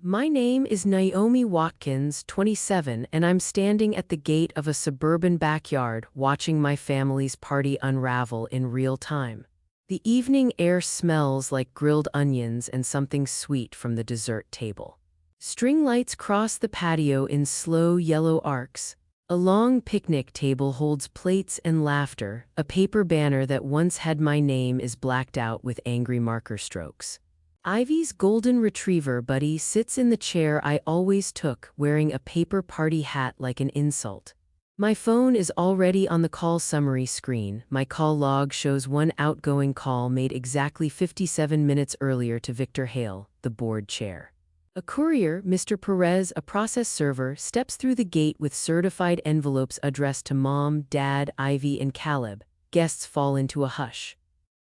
My name is Naomi Watkins, 27, and I'm standing at the gate of a suburban backyard watching my family's party unravel in real time. The evening air smells like grilled onions and something sweet from the dessert table. String lights cross the patio in slow yellow arcs. A long picnic table holds plates and laughter. A paper banner that once had my name is blacked out with angry marker strokes. Ivy's golden retriever buddy sits in the chair I always took, wearing a paper party hat like an insult. My phone is already on the call summary screen. My call log shows one outgoing call made exactly 57 minutes earlier to Victor Hale, the board chair. A courier, Mr. Perez, a process server, steps through the gate with certified envelopes addressed to Mom, Dad, Ivy, and Caleb. Guests fall into a hush.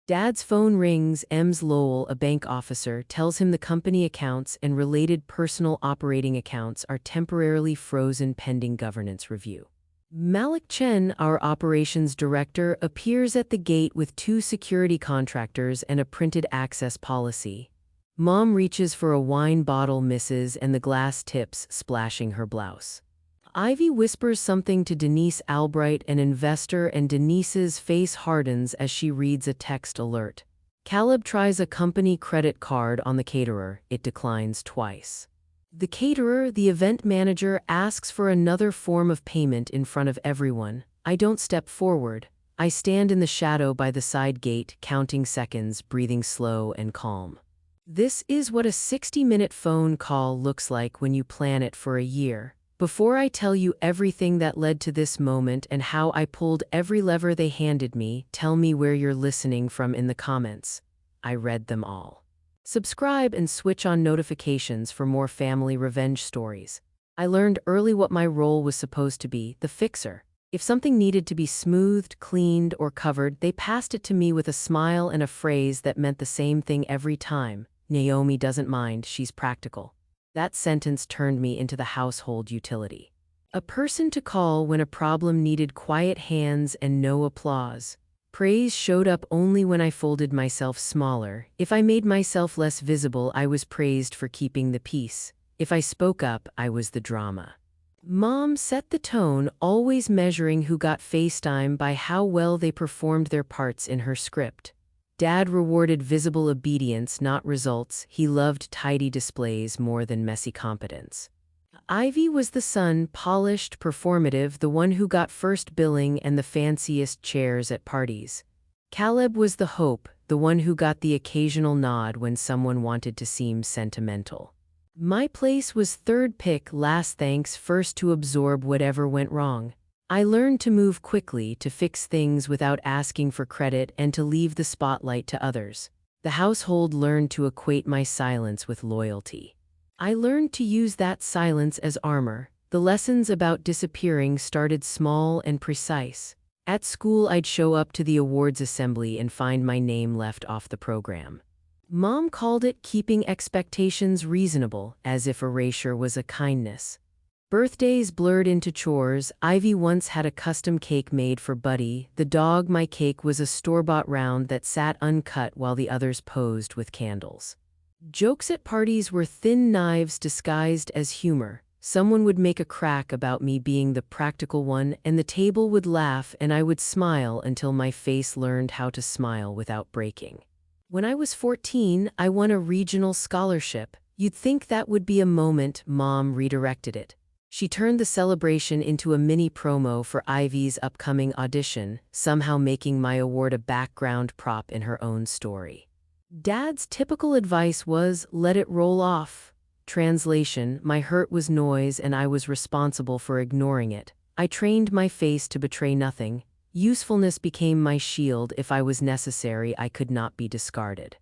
Dad's phone rings. Ems Lowell, a bank officer, tells him the company accounts and related personal operating accounts are temporarily frozen pending governance review. Malik Chen, our operations director, appears at the gate with 2 security contractors and a printed access policy. Mom reaches for a wine bottle, misses, and the glass tips, splashing her blouse. Ivy whispers something to Denise Albright, an investor, and Denise's face hardens as she reads a text alert. Caleb tries a company credit card on the caterer. It declines twice. The caterer, the event manager, asks for another form of payment in front of everyone. I don't step forward. I stand in the shadow by the side gate, counting seconds, breathing slow and calm. This is what a 60-minute phone call looks like when you plan it for a year. Before I tell you everything that led to this moment and how I pulled every lever they handed me, tell me where you're listening from in the comments. I read them all. Subscribe and switch on notifications for more family revenge stories. I learned early what my role was supposed to be, the fixer. If something needed to be smoothed, cleaned, or covered, they passed it to me with a smile and a phrase that meant the same thing every time. Naomi doesn't mind, she's practical. That sentence turned me into the household utility. A person to call when a problem needed quiet hands and no applause. Praise showed up only when I folded myself smaller. If I made myself less visible, I was praised for keeping the peace. If I spoke up, I was the drama. Mom set the tone, always measuring who got FaceTime by how well they performed their parts in her script. Dad rewarded visible obedience, not results. He loved tidy displays more than messy competence. Ivy was the son, polished, performative, the one who got first billing and the fanciest chairs at parties. Caleb was the hope, the one who got the occasional nod when someone wanted to seem sentimental. My place was third pick, last thanks, first to absorb whatever went wrong. I learned to move quickly, to fix things without asking for credit, and to leave the spotlight to others. The household learned to equate my silence with loyalty. I learned to use that silence as armor. The lessons about disappearing started small and precise. At school, I'd show up to the awards assembly and find my name left off the program. Mom called it keeping expectations reasonable, as if erasure was a kindness. Birthdays blurred into chores. Ivy once had a custom cake made for Buddy, the dog. My cake was a store-bought round that sat uncut while the others posed with candles. Jokes at parties were thin knives disguised as humor. Someone would make a crack about me being the practical one, and the table would laugh, and I would smile until my face learned how to smile without breaking. When I was 14, I won a regional scholarship. You'd think that would be a moment. Mom redirected it. She turned the celebration into a mini promo for Ivy's upcoming audition, somehow making my award a background prop in her own story. Dad's typical advice was, let it roll off. Translation, my hurt was noise and I was responsible for ignoring it. I trained my face to betray nothing. Usefulness became my shield. If I was necessary, I could not be discarded.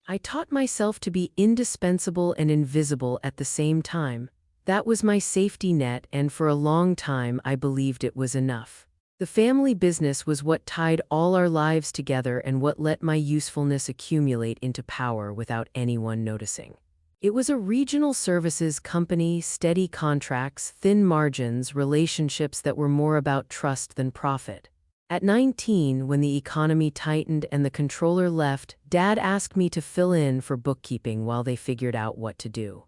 I taught myself to be indispensable and invisible at the same time. That was my safety net, and for a long time I believed it was enough. The family business was what tied all our lives together and what let my usefulness accumulate into power without anyone noticing. It was a regional services company, steady contracts, thin margins, relationships that were more about trust than profit. At 19, when the economy tightened and the controller left, Dad asked me to fill in for bookkeeping while they figured out what to do.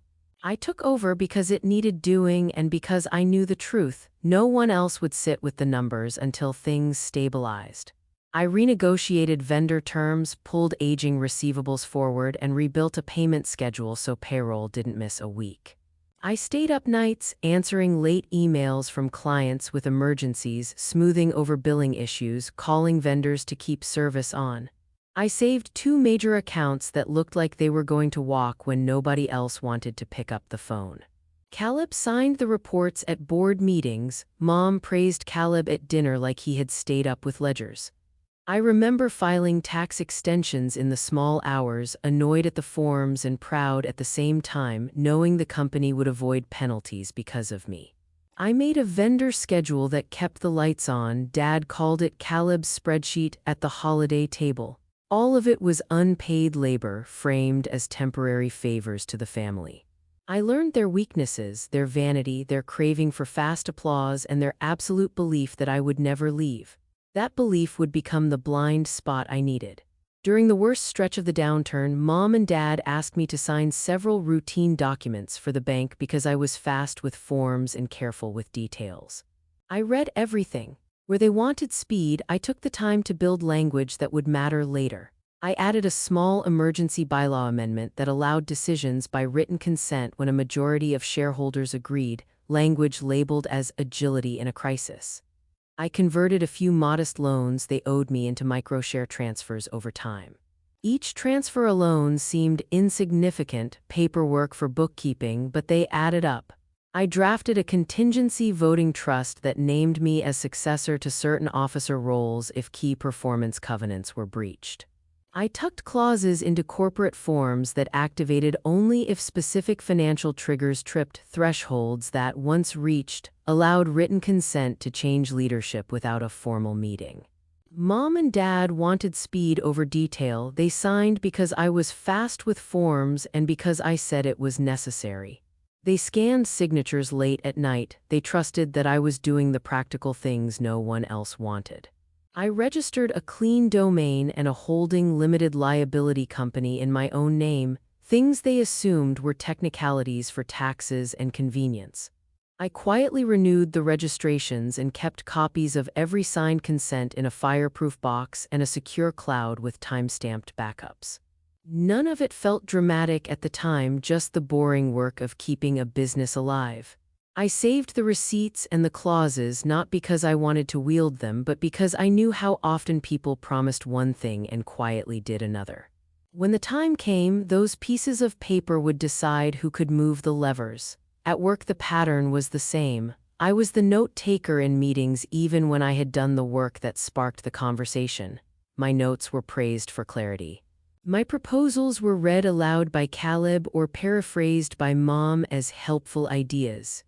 I took over because it needed doing and because I knew the truth. No one else would sit with the numbers until things stabilized. I renegotiated vendor terms, pulled aging receivables forward, and rebuilt a payment schedule so payroll didn't miss a week. I stayed up nights, answering late emails from clients with emergencies, smoothing over billing issues, calling vendors to keep service on. I saved 2 major accounts that looked like they were going to walk when nobody else wanted to pick up the phone. Caleb signed the reports at board meetings. Mom praised Caleb at dinner like he had stayed up with ledgers. I remember filing tax extensions in the small hours, annoyed at the forms and proud at the same time, knowing the company would avoid penalties because of me. I made a vendor schedule that kept the lights on. Dad called it Caleb's spreadsheet at the holiday table. All of it was unpaid labor, framed as temporary favors to the family. I learned their weaknesses, their vanity, their craving for fast applause, and their absolute belief that I would never leave. That belief would become the blind spot I needed. During the worst stretch of the downturn, Mom and Dad asked me to sign several routine documents for the bank because I was fast with forms and careful with details. I read everything. Where they wanted speed, I took the time to build language that would matter later. I added a small emergency bylaw amendment that allowed decisions by written consent when a majority of shareholders agreed, language labeled as agility in a crisis. I converted a few modest loans they owed me into microshare transfers over time. Each transfer alone seemed insignificant, paperwork for bookkeeping, but they added up. I drafted a contingency voting trust that named me as successor to certain officer roles if key performance covenants were breached. I tucked clauses into corporate forms that activated only if specific financial triggers tripped thresholds that, once reached, allowed written consent to change leadership without a formal meeting. Mom and Dad wanted speed over detail. They signed because I was fast with forms and because I said it was necessary. They scanned signatures late at night. They trusted that I was doing the practical things no one else wanted. I registered a clean domain and a holding limited liability company in my own name, things they assumed were technicalities for taxes and convenience. I quietly renewed the registrations and kept copies of every signed consent in a fireproof box and a secure cloud with time-stamped backups. None of it felt dramatic at the time, just the boring work of keeping a business alive. I saved the receipts and the clauses not because I wanted to wield them, but because I knew how often people promised one thing and quietly did another. When the time came, those pieces of paper would decide who could move the levers. At work, the pattern was the same. I was the note-taker in meetings even when I had done the work that sparked the conversation. My notes were praised for clarity. My proposals were read aloud by Caleb or paraphrased by Mom as helpful ideas.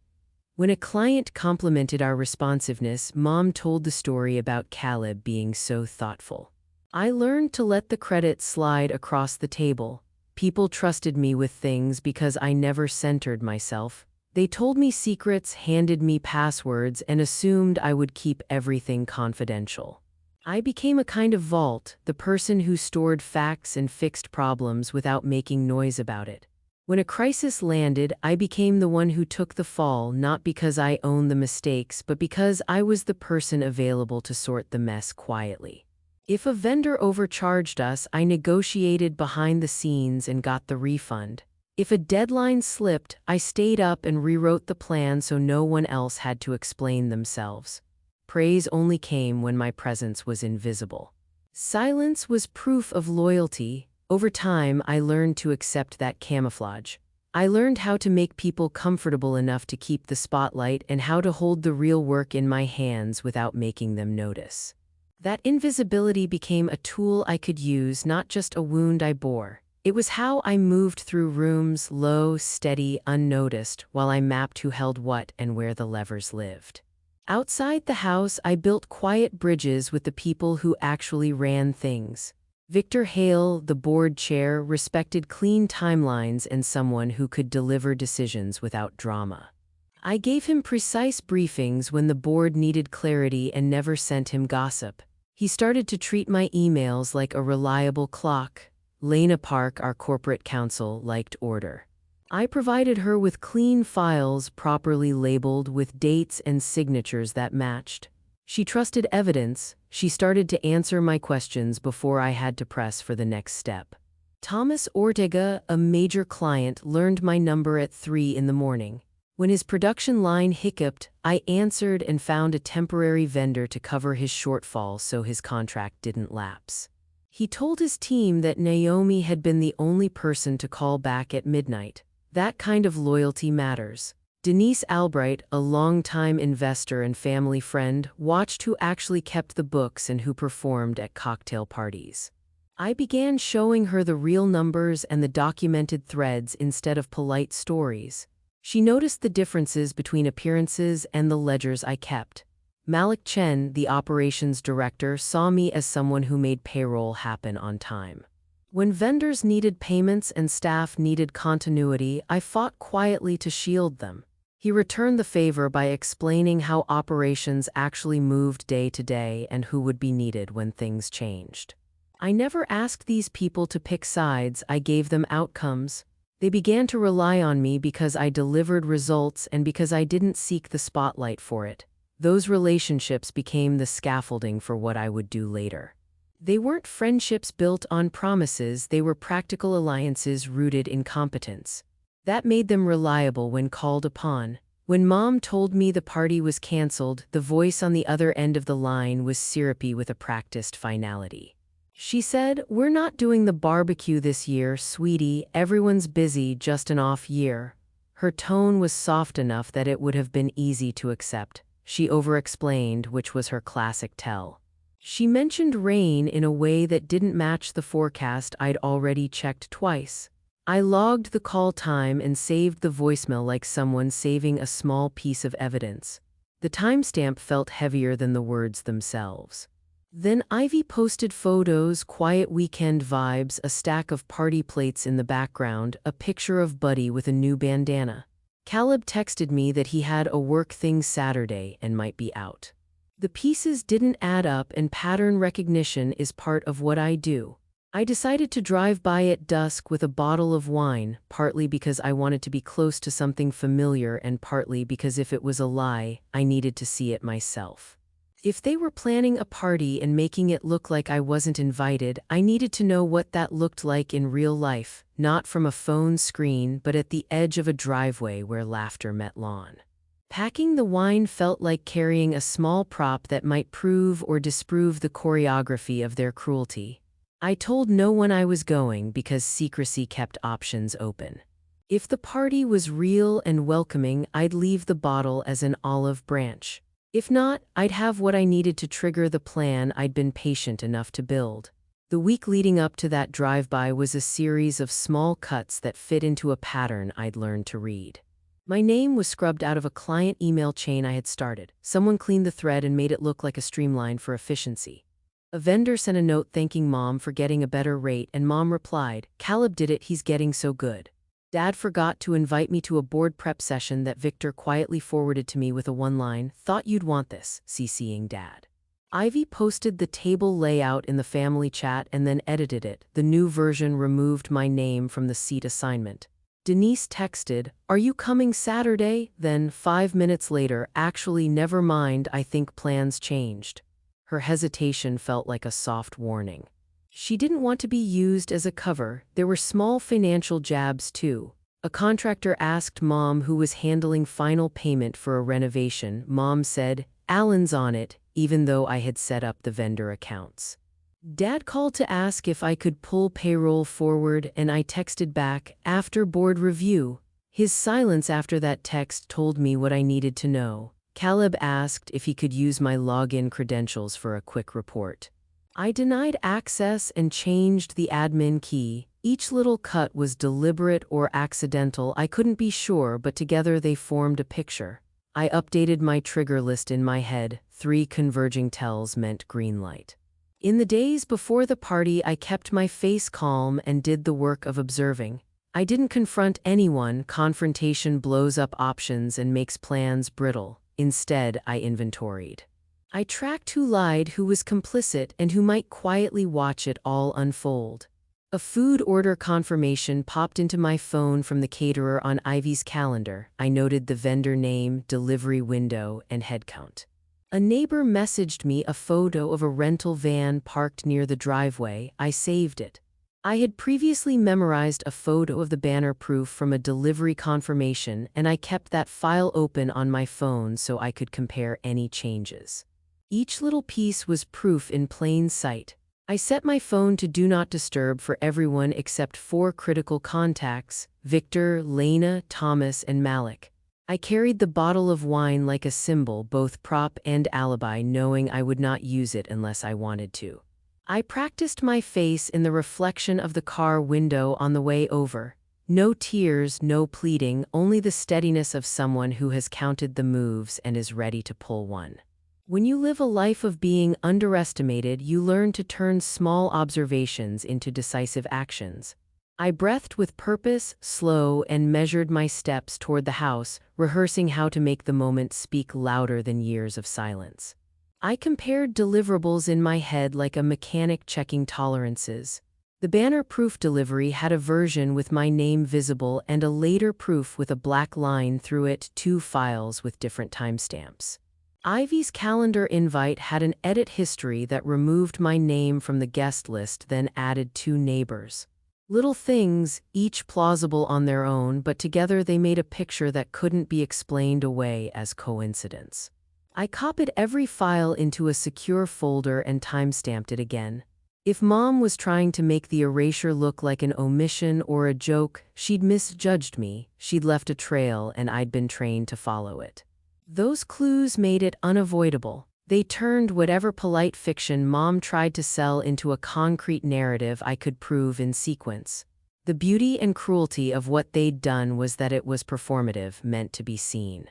When a client complimented our responsiveness, Mom told the story about Caleb being so thoughtful. I learned to let the credit slide across the table. People trusted me with things because I never centered myself. They told me secrets, handed me passwords, and assumed I would keep everything confidential. I became a kind of vault, the person who stored facts and fixed problems without making noise about it. When a crisis landed, I became the one who took the fall, not because I owned the mistakes, but because I was the person available to sort the mess quietly. If a vendor overcharged us, I negotiated behind the scenes and got the refund. If a deadline slipped, I stayed up and rewrote the plan so no one else had to explain themselves. Praise only came when my presence was invisible. Silence was proof of loyalty. Over time, I learned to accept that camouflage. I learned how to make people comfortable enough to keep the spotlight and how to hold the real work in my hands without making them notice. That invisibility became a tool I could use, not just a wound I bore. It was how I moved through rooms, low, steady, unnoticed, while I mapped who held what and where the levers lived. Outside the house, I built quiet bridges with the people who actually ran things. Victor Hale, the board chair, respected clean timelines and someone who could deliver decisions without drama. I gave him precise briefings when the board needed clarity and never sent him gossip. He started to treat my emails like a reliable clock. Lena Park, our corporate counsel, liked order. I provided her with clean files properly labeled with dates and signatures that matched. She trusted evidence. She started to answer my questions before I had to press for the next step. Thomas Ortega, a major client, learned my number at 3 in the morning. When his production line hiccuped, I answered and found a temporary vendor to cover his shortfall so his contract didn't lapse. He told his team that Naomi had been the only person to call back at midnight. That kind of loyalty matters. Denise Albright, a longtime investor and family friend, watched who actually kept the books and who performed at cocktail parties. I began showing her the real numbers and the documented threads instead of polite stories. She noticed the differences between appearances and the ledgers I kept. Malik Chen, the operations director, saw me as someone who made payroll happen on time. When vendors needed payments and staff needed continuity, I fought quietly to shield them. He returned the favor by explaining how operations actually moved day to day and who would be needed when things changed. I never asked these people to pick sides, I gave them outcomes. They began to rely on me because I delivered results and because I didn't seek the spotlight for it. Those relationships became the scaffolding for what I would do later. They weren't friendships built on promises, they were practical alliances rooted in competence. That made them reliable when called upon. When Mom told me the party was canceled, the voice on the other end of the line was syrupy with a practiced finality. She said, "We're not doing the barbecue this year, sweetie. Everyone's busy, just an off year." Her tone was soft enough that it would have been easy to accept. She over-explained, which was her classic tell. She mentioned rain in a way that didn't match the forecast I'd already checked twice. I logged the call time and saved the voicemail like someone saving a small piece of evidence. The timestamp felt heavier than the words themselves. Then Ivy posted photos, quiet weekend vibes, a stack of party plates in the background, a picture of Buddy with a new bandana. Caleb texted me that he had a work thing Saturday and might be out. The pieces didn't add up, and pattern recognition is part of what I do. I decided to drive by at dusk with a bottle of wine, partly because I wanted to be close to something familiar and partly because if it was a lie, I needed to see it myself. If they were planning a party and making it look like I wasn't invited, I needed to know what that looked like in real life, not from a phone screen but at the edge of a driveway where laughter met lawn. Packing the wine felt like carrying a small prop that might prove or disprove the choreography of their cruelty. I told no one I was going because secrecy kept options open. If the party was real and welcoming, I'd leave the bottle as an olive branch. If not, I'd have what I needed to trigger the plan I'd been patient enough to build. The week leading up to that drive-by was a series of small cuts that fit into a pattern I'd learned to read. My name was scrubbed out of a client email chain I had started. Someone cleaned the thread and made it look like a streamline for efficiency. A vendor sent a note thanking Mom for getting a better rate, and Mom replied, "Caleb did it, he's getting so good." Dad forgot to invite me to a board prep session that Victor quietly forwarded to me with a one-line, "Thought you'd want this," CCing Dad. Ivy posted the table layout in the family chat and then edited it. The new version removed my name from the seat assignment. Denise texted, "Are you coming Saturday?" Then, 5 minutes later, "Actually, never mind, I think plans changed." Her hesitation felt like a soft warning. She didn't want to be used as a cover. There were small financial jabs too. A contractor asked Mom who was handling final payment for a renovation. Mom said, "Alan's on it," even though I had set up the vendor accounts. Dad called to ask if I could pull payroll forward, and I texted back, "After board review." His silence after that text told me what I needed to know. Caleb asked if he could use my login credentials for a quick report. I denied access and changed the admin key. Each little cut was deliberate or accidental, I couldn't be sure, but together they formed a picture. I updated my trigger list in my head. 3 converging tells meant green light. In the days before the party, I kept my face calm and did the work of observing. I didn't confront anyone. Confrontation blows up options and makes plans brittle. Instead, I inventoried. I tracked who lied, who was complicit, and who might quietly watch it all unfold. A food order confirmation popped into my phone from the caterer on Ivy's calendar. I noted the vendor name, delivery window, and head count. A neighbor messaged me a photo of a rental van parked near the driveway. I saved it. I had previously memorized a photo of the banner proof from a delivery confirmation, and I kept that file open on my phone so I could compare any changes. Each little piece was proof in plain sight. I set my phone to Do Not Disturb for everyone except 4 critical contacts: Victor, Lena, Thomas, and Malik. I carried the bottle of wine like a symbol, both prop and alibi, knowing I would not use it unless I wanted to. I practiced my face in the reflection of the car window on the way over. No tears, no pleading, only the steadiness of someone who has counted the moves and is ready to pull one. When you live a life of being underestimated, you learn to turn small observations into decisive actions. I breathed with purpose, slow, and measured my steps toward the house, rehearsing how to make the moment speak louder than years of silence. I compared deliverables in my head like a mechanic checking tolerances. The banner-proof delivery had a version with my name visible and a later proof with a black line through it, 2 files with different timestamps. Ivy's calendar invite had an edit history that removed my name from the guest list, then added 2 neighbors. Little things, each plausible on their own, but together they made a picture that couldn't be explained away as coincidence. I copied every file into a secure folder and timestamped it again. If Mom was trying to make the erasure look like an omission or a joke, she'd misjudged me. She'd left a trail and I'd been trained to follow it. Those clues made it unavoidable. They turned whatever polite fiction Mom tried to sell into a concrete narrative I could prove in sequence. The beauty and cruelty of what they'd done was that it was performative, meant to be seen.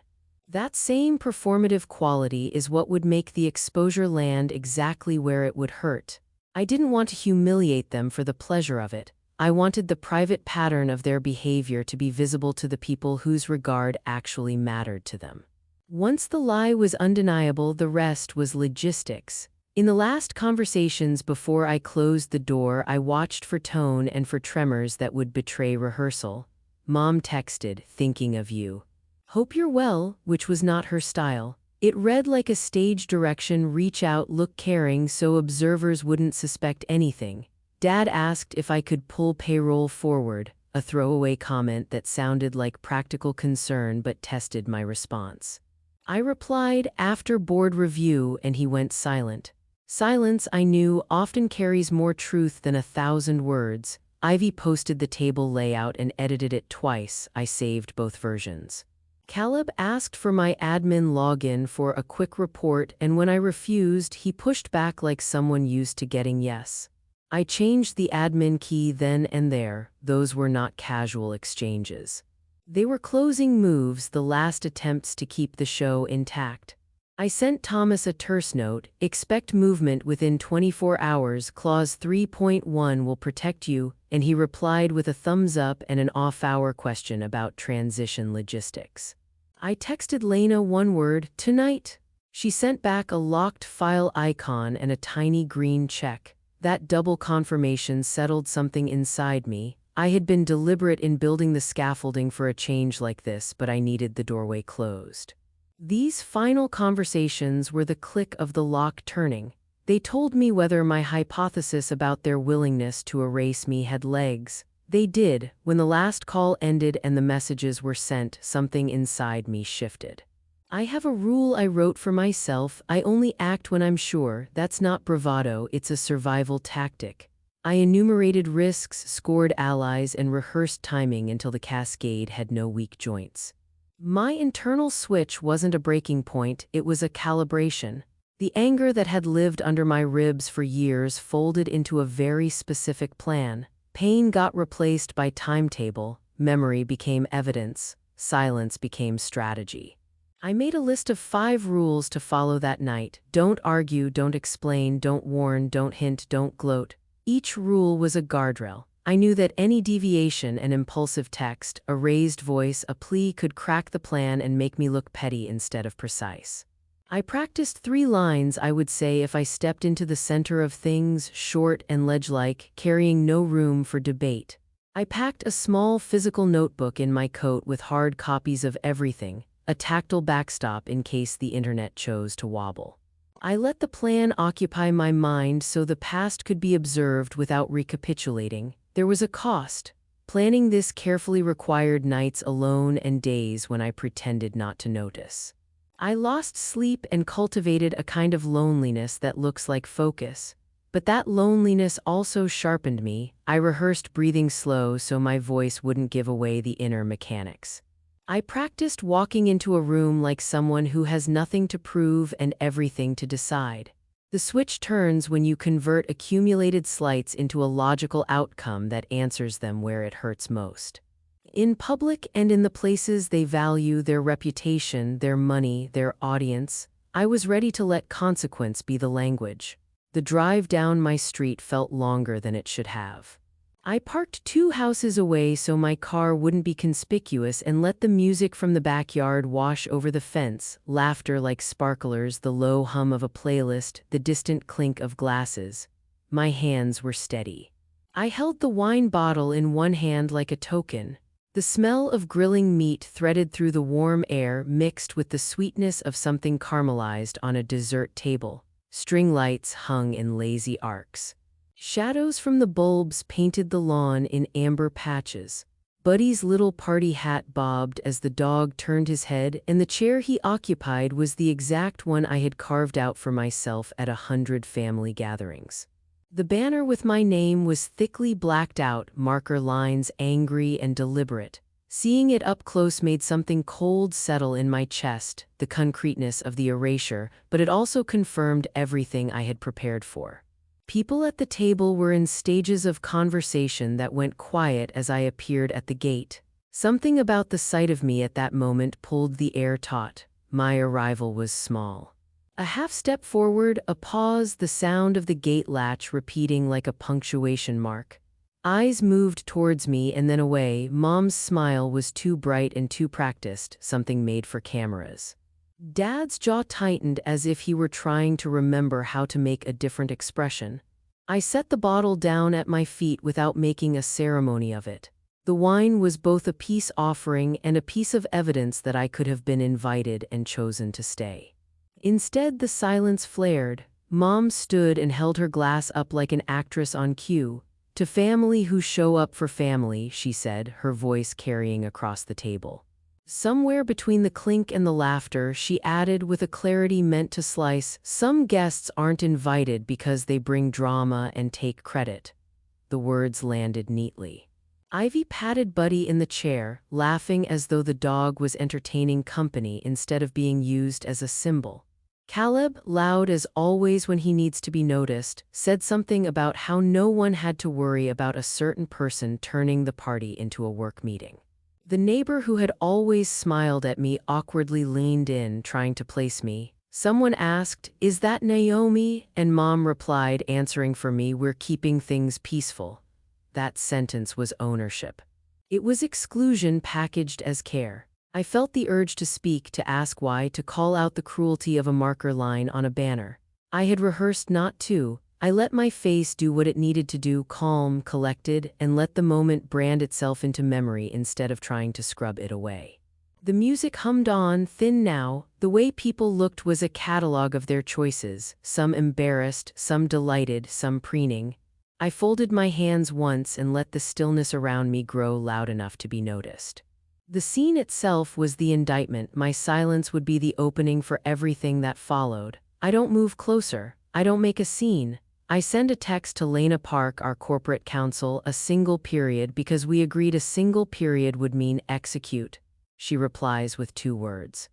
That same performative quality is what would make the exposure land exactly where it would hurt. I didn't want to humiliate them for the pleasure of it. I wanted the private pattern of their behavior to be visible to the people whose regard actually mattered to them. Once the lie was undeniable, the rest was logistics. In the last conversations before I closed the door, I watched for tone and for tremors that would betray rehearsal. Mom texted, "Thinking of you. Hope you're well," which was not her style. It read like a stage direction: reach out, look caring, so observers wouldn't suspect anything. Dad asked if I could pull payroll forward, a throwaway comment that sounded like practical concern but tested my response. I replied, "After board review," and he went silent. Silence, I knew, often carries more truth than 1,000 words. Ivy posted the table layout and edited it twice. I saved both versions. Caleb asked for my admin login for a quick report, and when I refused, he pushed back like someone used to getting yes. I changed the admin key then and there. Those were not casual exchanges. They were closing moves, the last attempts to keep the show intact. I sent Thomas a terse note: "Expect movement within 24 hours, clause 3.1 will protect you," and he replied with a thumbs up and an off-hour question about transition logistics. I texted Lena one word: "Tonight." She sent back a locked file icon and a tiny green check. That double confirmation settled something inside me. I had been deliberate in building the scaffolding for a change like this, but I needed the doorway closed. These final conversations were the click of the lock turning. They told me whether my hypothesis about their willingness to erase me had legs. They did. When the last call ended and the messages were sent, something inside me shifted. I have a rule I wrote for myself: I only act when I'm sure. That's not bravado, it's a survival tactic. I enumerated risks, scored allies, and rehearsed timing until the cascade had no weak joints. My internal switch wasn't a breaking point, it was a calibration. The anger that had lived under my ribs for years folded into a very specific plan. Pain got replaced by timetable, memory became evidence, silence became strategy. I made a list of 5 rules to follow that night. Don't argue, don't explain, don't warn, don't hint, don't gloat. Each rule was a guardrail. I knew that any deviation, an impulsive text, a raised voice, a plea, could crack the plan and make me look petty instead of precise. I practiced 3 lines I would say if I stepped into the center of things, short and ledge-like, carrying no room for debate. I packed a small physical notebook in my coat with hard copies of everything, a tactile backstop in case the internet chose to wobble. I let the plan occupy my mind so the past could be observed without recapitulating. There was a cost. Planning this carefully required nights alone and days when I pretended not to notice. I lost sleep and cultivated a kind of loneliness that looks like focus. But that loneliness also sharpened me. I rehearsed breathing slow so my voice wouldn't give away the inner mechanics. I practiced walking into a room like someone who has nothing to prove and everything to decide. The switch turns when you convert accumulated slights into a logical outcome that answers them where it hurts most. In public and in the places they value their reputation, their money, their audience, I was ready to let consequence be the language. The drive down my street felt longer than it should have. I parked 2 houses away so my car wouldn't be conspicuous and let the music from the backyard wash over the fence, laughter like sparklers, the low hum of a playlist, the distant clink of glasses. My hands were steady. I held the wine bottle in one hand like a token. The smell of grilling meat threaded through the warm air mixed with the sweetness of something caramelized on a dessert table. String lights hung in lazy arcs. Shadows from the bulbs painted the lawn in amber patches. Buddy's little party hat bobbed as the dog turned his head, and the chair he occupied was the exact one I had carved out for myself at 100 family gatherings. The banner with my name was thickly blacked out, marker lines angry and deliberate. Seeing it up close made something cold settle in my chest, the concreteness of the erasure, but it also confirmed everything I had prepared for. People at the table were in stages of conversation that went quiet as I appeared at the gate. Something about the sight of me at that moment pulled the air taut. My arrival was small. A half step forward, a pause, the sound of the gate latch repeating like a punctuation mark. Eyes moved towards me and then away. Mom's smile was too bright and too practiced, something made for cameras. Dad's jaw tightened as if he were trying to remember how to make a different expression. I set the bottle down at my feet without making a ceremony of it. The wine was both a peace offering and a piece of evidence that I could have been invited and chosen to stay. Instead, the silence flared. Mom stood and held her glass up like an actress on cue. "To family who show up for family," she said, her voice carrying across the table. Somewhere between the clink and the laughter, she added with a clarity meant to slice, "Some guests aren't invited because they bring drama and take credit." The words landed neatly. Ivy patted Buddy in the chair, laughing as though the dog was entertaining company instead of being used as a symbol. Caleb, loud as always when he needs to be noticed, said something about how no one had to worry about a certain person turning the party into a work meeting. The neighbor who had always smiled at me awkwardly leaned in, trying to place me. Someone asked, "Is that Naomi?" And Mom replied, answering for me, "We're keeping things peaceful." That sentence was ownership. It was exclusion packaged as care. I felt the urge to speak, to ask why, to call out the cruelty of a marker line on a banner. I had rehearsed not to. I let my face do what it needed to do, calm, collected, and let the moment brand itself into memory instead of trying to scrub it away. The music hummed on, thin now. The way people looked was a catalog of their choices, some embarrassed, some delighted, some preening. I folded my hands once and let the stillness around me grow loud enough to be noticed. The scene itself was the indictment. My silence would be the opening for everything that followed. I don't move closer. I don't make a scene. I send a text to Lena Park, our corporate counsel, a single period, because we agreed a single period would mean execute. She replies with 2 words.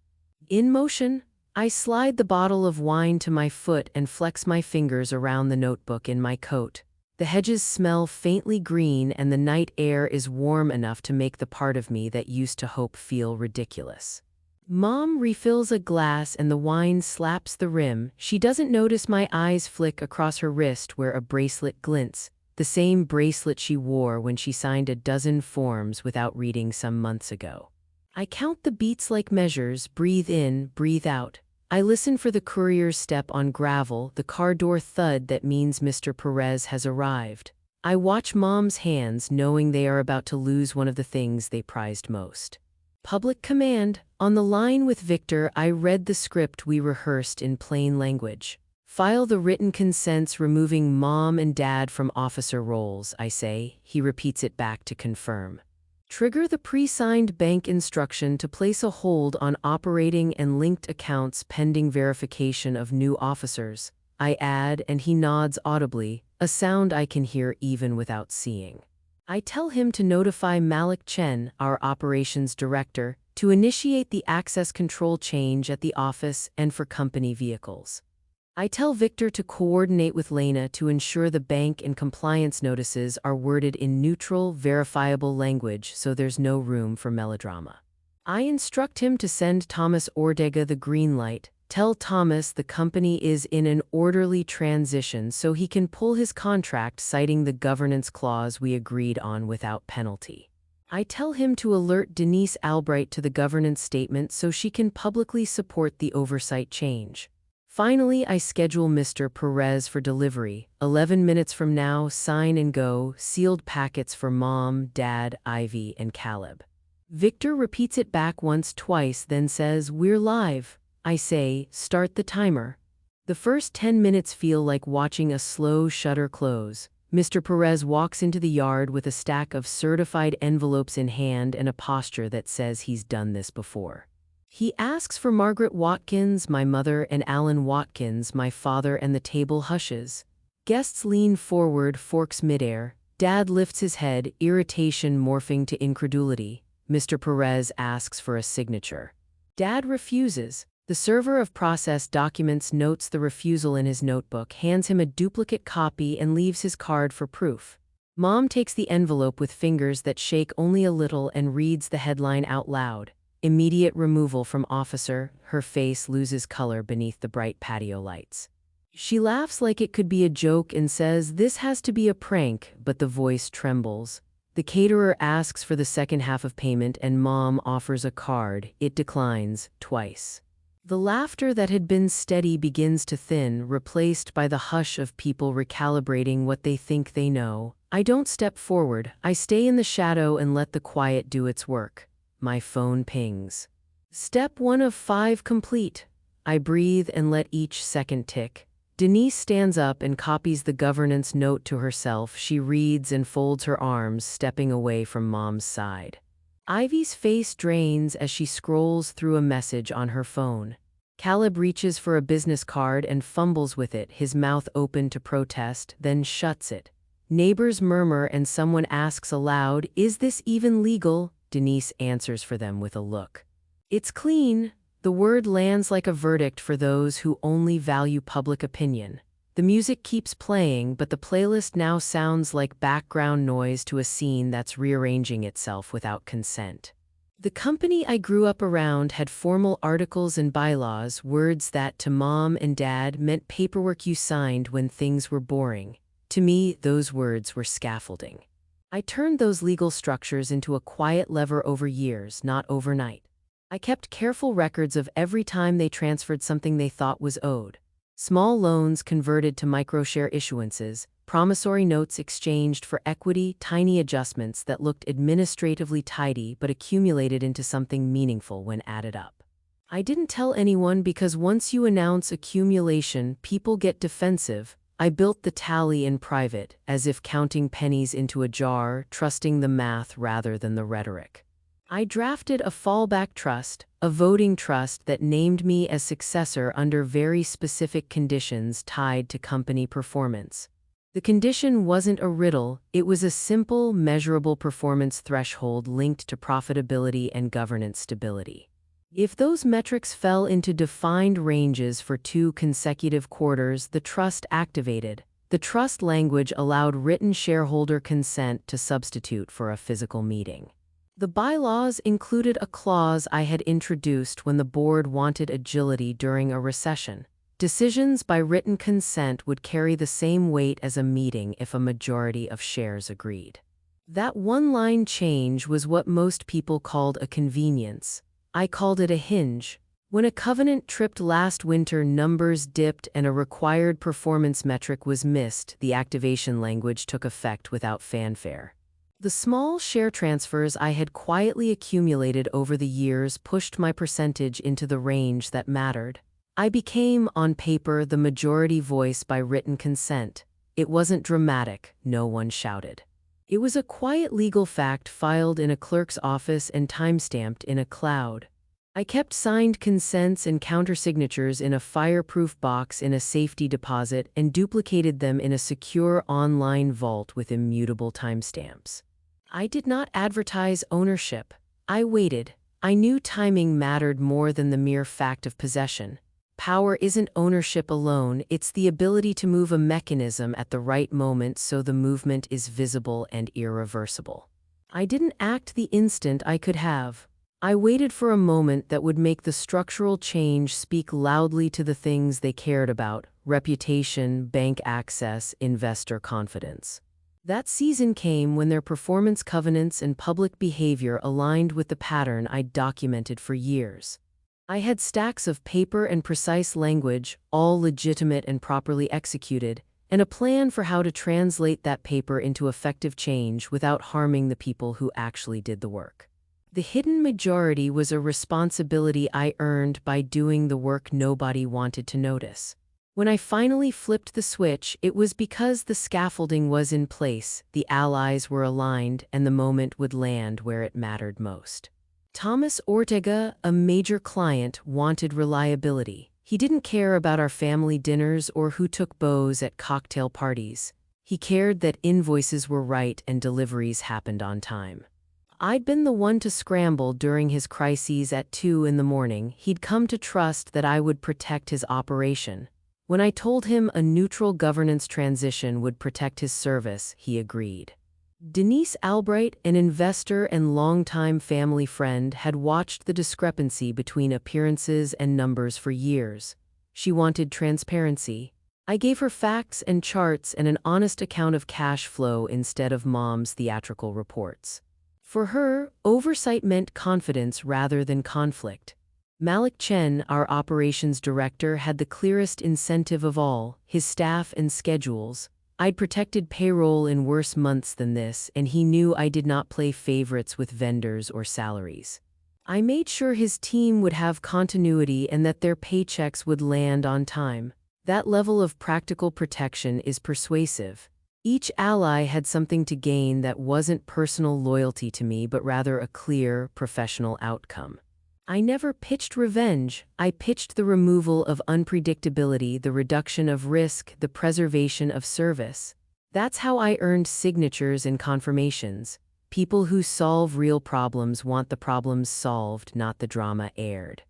In motion, I slide the bottle of wine to my foot and flex my fingers around the notebook in my coat. The hedges smell faintly green and the night air is warm enough to make the part of me that used to hope feel ridiculous. Mom refills a glass and the wine slaps the rim. She doesn't notice my eyes flick across her wrist where a bracelet glints, the same bracelet she wore when she signed a dozen forms without reading some months ago. I count the beats like measures, breathe in, breathe out. I listen for the courier's step on gravel, the car door thud that means Mr. Perez has arrived. I watch Mom's hands, knowing they are about to lose one of the things they prized most. Public command. On the line with Victor, I read the script we rehearsed in plain language. File the written consents removing Mom and Dad from officer roles, I say. He repeats it back to confirm. Trigger the pre-signed bank instruction to place a hold on operating and linked accounts pending verification of new officers. I add, and he nods audibly, a sound I can hear even without seeing. I tell him to notify Malik Chen, our operations director, to initiate the access control change at the office and for company vehicles. I tell Victor to coordinate with Lena to ensure the bank and compliance notices are worded in neutral, verifiable language so there's no room for melodrama. I instruct him to send Thomas Ortega the green light, tell Thomas the company is in an orderly transition so he can pull his contract citing the governance clause we agreed on without penalty. I tell him to alert Denise Albright to the governance statement so she can publicly support the oversight change. Finally, I schedule Mr. Perez for delivery. 11 minutes from now, sign and go, sealed packets for Mom, Dad, Ivy, and Caleb. Victor repeats it back once, twice, then says, "We're live." I say, "Start the timer." The first 10 minutes feel like watching a slow shutter close. Mr. Perez walks into the yard with a stack of certified envelopes in hand and a posture that says he's done this before. He asks for Margaret Watkins, my mother, and Alan Watkins, my father, and the table hushes. Guests lean forward, forks midair. Dad lifts his head, irritation morphing to incredulity. Mr. Perez asks for a signature. Dad refuses. The server of processed documents notes the refusal in his notebook, hands him a duplicate copy, and leaves his card for proof. Mom takes the envelope with fingers that shake only a little and reads the headline out loud. Immediate removal from officer. Her face loses color beneath the bright patio lights. She laughs like it could be a joke and says, "This has to be a prank," but the voice trembles. The caterer asks for the second half of payment and Mom offers a card. It declines, twice. The laughter that had been steady begins to thin, replaced by the hush of people recalibrating what they think they know. I don't step forward. I stay in the shadow and let the quiet do its work. My phone pings. Step 1 of 5 complete. I breathe and let each second tick. Denise stands up and copies the governance note to herself. She reads and folds her arms, stepping away from Mom's side. Ivy's face drains as she scrolls through a message on her phone. Caleb reaches for a business card and fumbles with it, his mouth open to protest, then shuts it. Neighbors murmur and someone asks aloud, "Is this even legal?" Denise answers for them with a look. "It's clean." The word lands like a verdict for those who only value public opinion. The music keeps playing, but the playlist now sounds like background noise to a scene that's rearranging itself without consent. The company I grew up around had formal articles and bylaws, words that to Mom and Dad meant paperwork you signed when things were boring. To me, those words were scaffolding. I turned those legal structures into a quiet lever over years, not overnight. I kept careful records of every time they transferred something they thought was owed. Small loans converted to microshare issuances, promissory notes exchanged for equity, tiny adjustments that looked administratively tidy but accumulated into something meaningful when added up. I didn't tell anyone because once you announce accumulation, people get defensive. I built the tally in private, as if counting pennies into a jar, trusting the math rather than the rhetoric. I drafted a fallback trust, a voting trust that named me as successor under very specific conditions tied to company performance. The condition wasn't a riddle, it was a simple, measurable performance threshold linked to profitability and governance stability. If those metrics fell into defined ranges for 2 consecutive quarters, the trust activated. The trust language allowed written shareholder consent to substitute for a physical meeting. The bylaws included a clause I had introduced when the board wanted agility during a recession. Decisions by written consent would carry the same weight as a meeting if a majority of shares agreed. That one-line change was what most people called a convenience. I called it a hinge. When a covenant tripped last winter, numbers dipped and a required performance metric was missed, the activation language took effect without fanfare. The small share transfers I had quietly accumulated over the years pushed my percentage into the range that mattered. I became, on paper, the majority voice by written consent. It wasn't dramatic, no one shouted. It was a quiet legal fact filed in a clerk's office and timestamped in a cloud. I kept signed consents and countersignatures in a fireproof box in a safety deposit and duplicated them in a secure online vault with immutable timestamps. I did not advertise ownership. I waited. I knew timing mattered more than the mere fact of possession. Power isn't ownership alone, it's the ability to move a mechanism at the right moment so the movement is visible and irreversible. I didn't act the instant I could have. I waited for a moment that would make the structural change speak loudly to the things they cared about: reputation, bank access, investor confidence. That season came when their performance covenants and public behavior aligned with the pattern I'd documented for years. I had stacks of paper and precise language, all legitimate and properly executed, and a plan for how to translate that paper into effective change without harming the people who actually did the work. The hidden majority was a responsibility I earned by doing the work nobody wanted to notice. When I finally flipped the switch, it was because the scaffolding was in place, the allies were aligned, and the moment would land where it mattered most. Thomas Ortega, a major client, wanted reliability. He didn't care about our family dinners or who took bows at cocktail parties. He cared that invoices were right and deliveries happened on time. I'd been the one to scramble during his crises at 2 in the morning. He'd come to trust that I would protect his operation. When I told him a neutral governance transition would protect his service, he agreed. Denise Albright, an investor and longtime family friend, had watched the discrepancy between appearances and numbers for years. She wanted transparency. I gave her facts and charts and an honest account of cash flow instead of Mom's theatrical reports. For her, oversight meant confidence rather than conflict. Malik Chen, our operations director, had the clearest incentive of all: his staff and schedules. I'd protected payroll in worse months than this, and he knew I did not play favorites with vendors or salaries. I made sure his team would have continuity and that their paychecks would land on time. That level of practical protection is persuasive. Each ally had something to gain that wasn't personal loyalty to me, but rather a clear, professional outcome. I never pitched revenge. I pitched the removal of unpredictability, the reduction of risk, the preservation of service. That's how I earned signatures and confirmations. People who solve real problems want the problems solved, not the drama aired.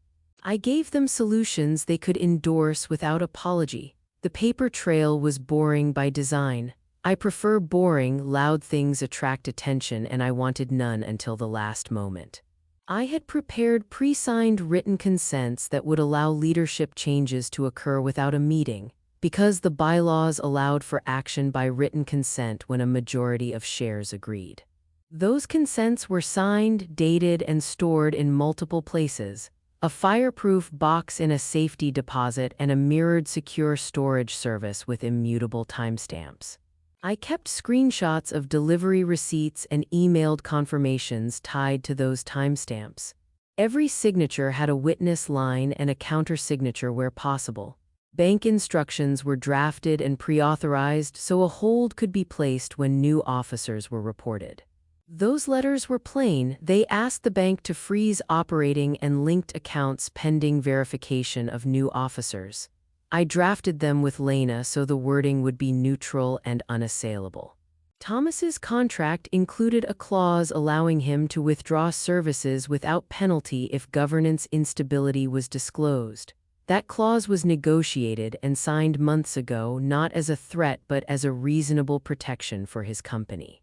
I gave them solutions they could endorse without apology. The paper trail was boring by design. I prefer boring, loud things attract attention, and I wanted none until the last moment. I had prepared pre-signed written consents that would allow leadership changes to occur without a meeting, because the bylaws allowed for action by written consent when a majority of shares agreed. Those consents were signed, dated, and stored in multiple places: a fireproof box in a safety deposit and a mirrored secure storage service with immutable timestamps. I kept screenshots of delivery receipts and emailed confirmations tied to those timestamps. Every signature had a witness line and a counter-signature where possible. Bank instructions were drafted and pre-authorized so a hold could be placed when new officers were reported. Those letters were plain. They asked the bank to freeze operating and linked accounts pending verification of new officers. I drafted them with Lena so the wording would be neutral and unassailable. Thomas's contract included a clause allowing him to withdraw services without penalty if governance instability was disclosed. That clause was negotiated and signed months ago, not as a threat but as a reasonable protection for his company.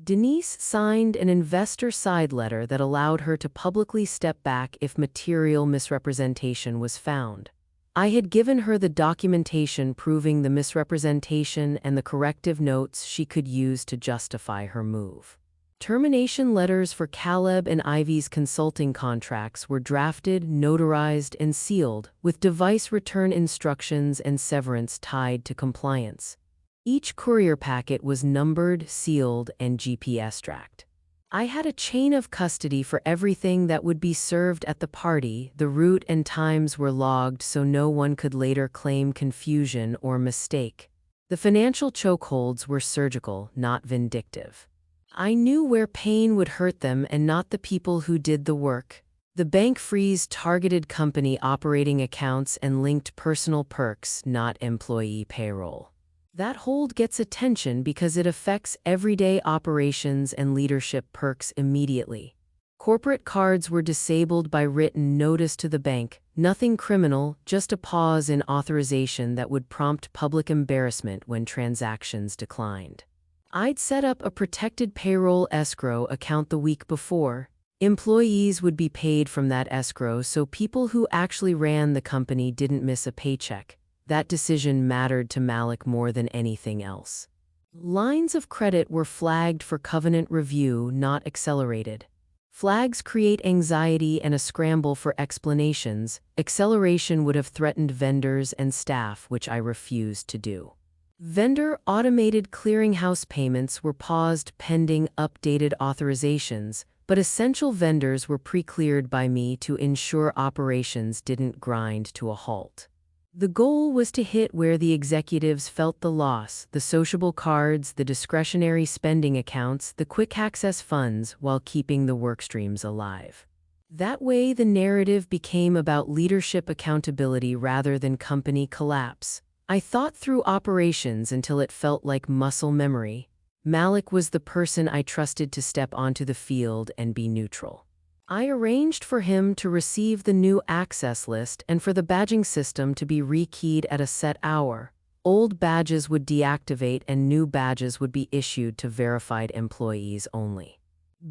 Denise signed an investor side letter that allowed her to publicly step back if material misrepresentation was found. I had given her the documentation proving the misrepresentation and the corrective notes she could use to justify her move. Termination letters for Caleb and Ivy's consulting contracts were drafted, notarized, and sealed, with device return instructions and severance tied to compliance. Each courier packet was numbered, sealed, and GPS-tracked. I had a chain of custody for everything that would be served at the party. The route and times were logged so no one could later claim confusion or mistake. The financial chokeholds were surgical, not vindictive. I knew where pain would hurt them and not the people who did the work. The bank freeze targeted company operating accounts and linked personal perks, not employee payroll. That hold gets attention because it affects everyday operations and leadership perks immediately. Corporate cards were disabled by written notice to the bank, nothing criminal, just a pause in authorization that would prompt public embarrassment when transactions declined. I'd set up a protected payroll escrow account the week before. Employees would be paid from that escrow so people who actually ran the company didn't miss a paycheck. That decision mattered to Malik more than anything else. Lines of credit were flagged for covenant review, not accelerated. Flags create anxiety and a scramble for explanations. Acceleration would have threatened vendors and staff, which I refused to do. Vendor automated clearinghouse payments were paused pending updated authorizations, but essential vendors were pre-cleared by me to ensure operations didn't grind to a halt. The goal was to hit where the executives felt the loss: the sociable cards, the discretionary spending accounts, the quick access funds, while keeping the workstreams alive. That way, the narrative became about leadership accountability rather than company collapse. I thought through operations until it felt like muscle memory. Malik was the person I trusted to step onto the field and be neutral. I arranged for him to receive the new access list and for the badging system to be rekeyed at a set hour. Old badges would deactivate and new badges would be issued to verified employees only.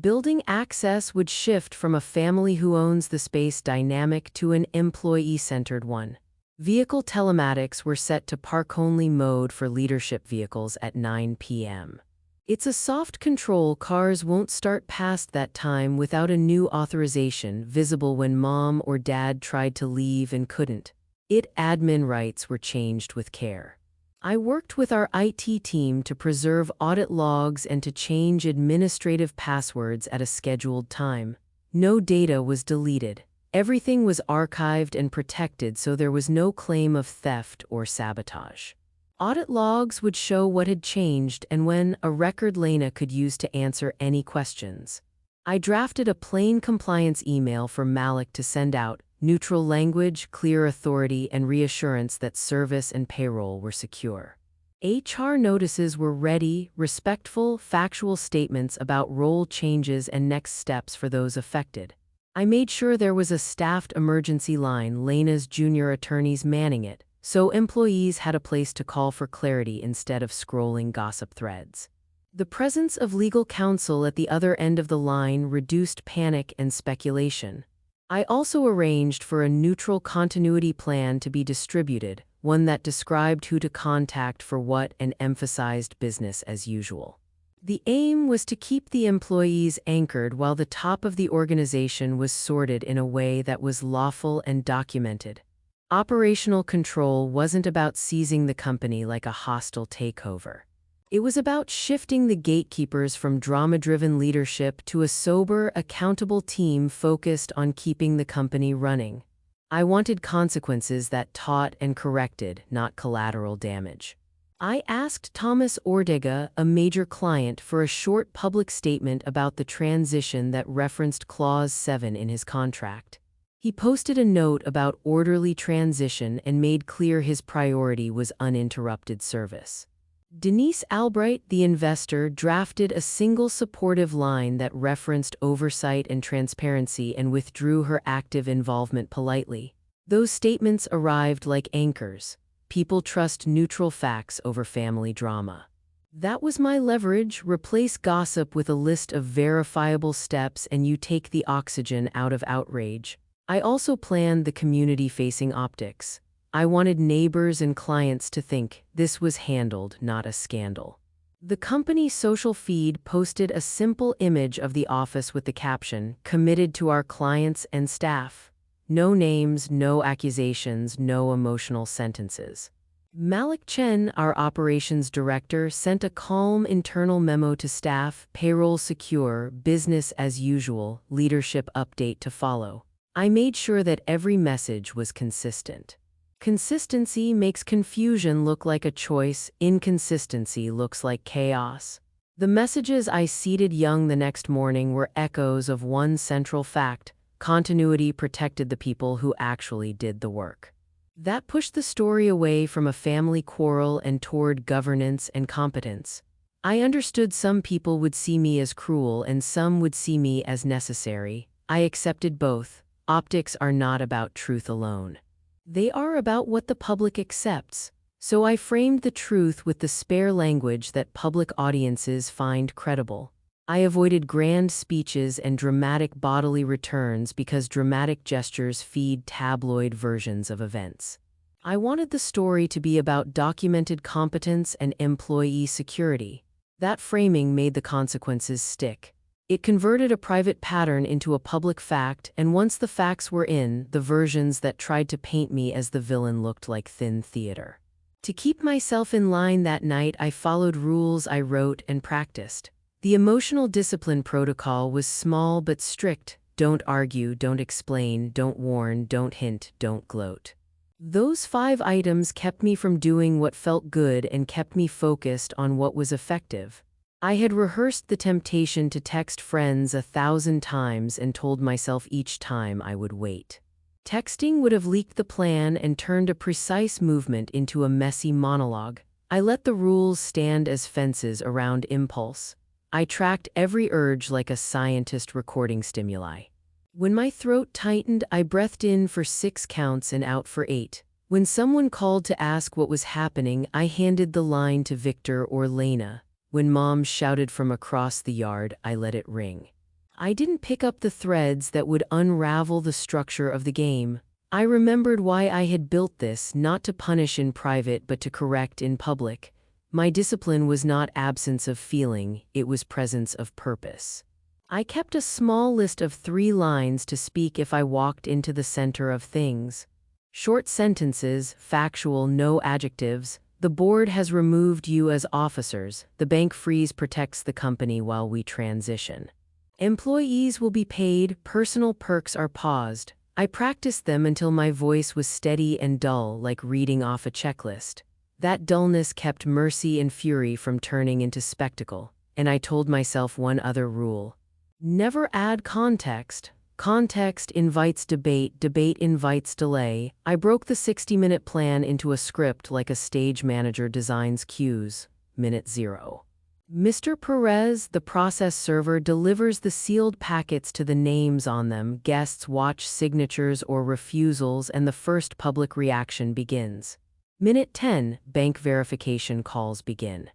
Building access would shift from a family who owns the space dynamic to an employee-centered one. Vehicle telematics were set to park-only mode for leadership vehicles at 9 p.m. It's a soft control. Cars won't start past that time without a new authorization, visible when mom or dad tried to leave and couldn't. Admin rights were changed with care. I worked with our IT team to preserve audit logs and to change administrative passwords at a scheduled time. No data was deleted. Everything was archived and protected so there was no claim of theft or sabotage. Audit logs would show what had changed and when, a record Lena could use to answer any questions. I drafted a plain compliance email for Malik to send out: neutral language, clear authority, and reassurance that service and payroll were secure. HR notices were ready, respectful, factual statements about role changes and next steps for those affected. I made sure there was a staffed emergency line, Lena's junior attorneys manning it, so employees had a place to call for clarity instead of scrolling gossip threads. The presence of legal counsel at the other end of the line reduced panic and speculation. I also arranged for a neutral continuity plan to be distributed, one that described who to contact for what and emphasized business as usual. The aim was to keep the employees anchored while the top of the organization was sorted in a way that was lawful and documented. Operational control wasn't about seizing the company like a hostile takeover. It was about shifting the gatekeepers from drama-driven leadership to a sober, accountable team focused on keeping the company running. I wanted consequences that taught and corrected, not collateral damage. I asked Thomas Ortega, a major client, for a short public statement about the transition that referenced Clause 7 in his contract. He posted a note about orderly transition and made clear his priority was uninterrupted service. Denise Albright, the investor, drafted a single supportive line that referenced oversight and transparency and withdrew her active involvement politely. Those statements arrived like anchors. People trust neutral facts over family drama. That was my leverage: replace gossip with a list of verifiable steps and you take the oxygen out of outrage. I also planned the community-facing optics. I wanted neighbors and clients to think this was handled, not a scandal. The company social feed posted a simple image of the office with the caption, "Committed to our clients and staff." No names, no accusations, no emotional sentences. Malik Chen, our operations director, sent a calm internal memo to staff, payroll secure, business as usual, leadership update to follow. I made sure that every message was consistent. Consistency makes confusion look like a choice, inconsistency looks like chaos. The messages I seeded young the next morning were echoes of one central fact: continuity protected the people who actually did the work. That pushed the story away from a family quarrel and toward governance and competence. I understood some people would see me as cruel and some would see me as necessary. I accepted both. Optics are not about truth alone. They are about what the public accepts. So I framed the truth with the spare language that public audiences find credible. I avoided grand speeches and dramatic bodily returns because dramatic gestures feed tabloid versions of events. I wanted the story to be about documented competence and employee security. That framing made the consequences stick. It converted a private pattern into a public fact, and once the facts were in, the versions that tried to paint me as the villain looked like thin theater. To keep myself in line that night, I followed rules I wrote and practiced. The emotional discipline protocol was small but strict. Don't argue, don't explain, don't warn, don't hint, don't gloat. Those 5 items kept me from doing what felt good and kept me focused on what was effective. I had rehearsed the temptation to text friends 1,000 times and told myself each time I would wait. Texting would have leaked the plan and turned a precise movement into a messy monologue. I let the rules stand as fences around impulse. I tracked every urge like a scientist recording stimuli. When my throat tightened, I breathed in for 6 counts and out for 8. When someone called to ask what was happening, I handed the line to Victor or Lena. When Mom shouted from across the yard, I let it ring. I didn't pick up the threads that would unravel the structure of the game. I remembered why I had built this, not to punish in private but to correct in public. My discipline was not absence of feeling, it was presence of purpose. I kept a small list of 3 lines to speak if I walked into the center of things. Short sentences, factual, no adjectives. The board has removed you as officers. The bank freeze protects the company while we transition. Employees will be paid, personal perks are paused. I practiced them until my voice was steady and dull, like reading off a checklist. That dullness kept mercy and fury from turning into spectacle, and I told myself one other rule. Never add context. Context invites debate, debate invites delay. I broke the 60-minute plan into a script like a stage manager designs cues. Minute 0. Mr. Perez, the process server, delivers the sealed packets to the names on them. Guests watch signatures or refusals, and the first public reaction begins. Minute 10, bank verification calls begin.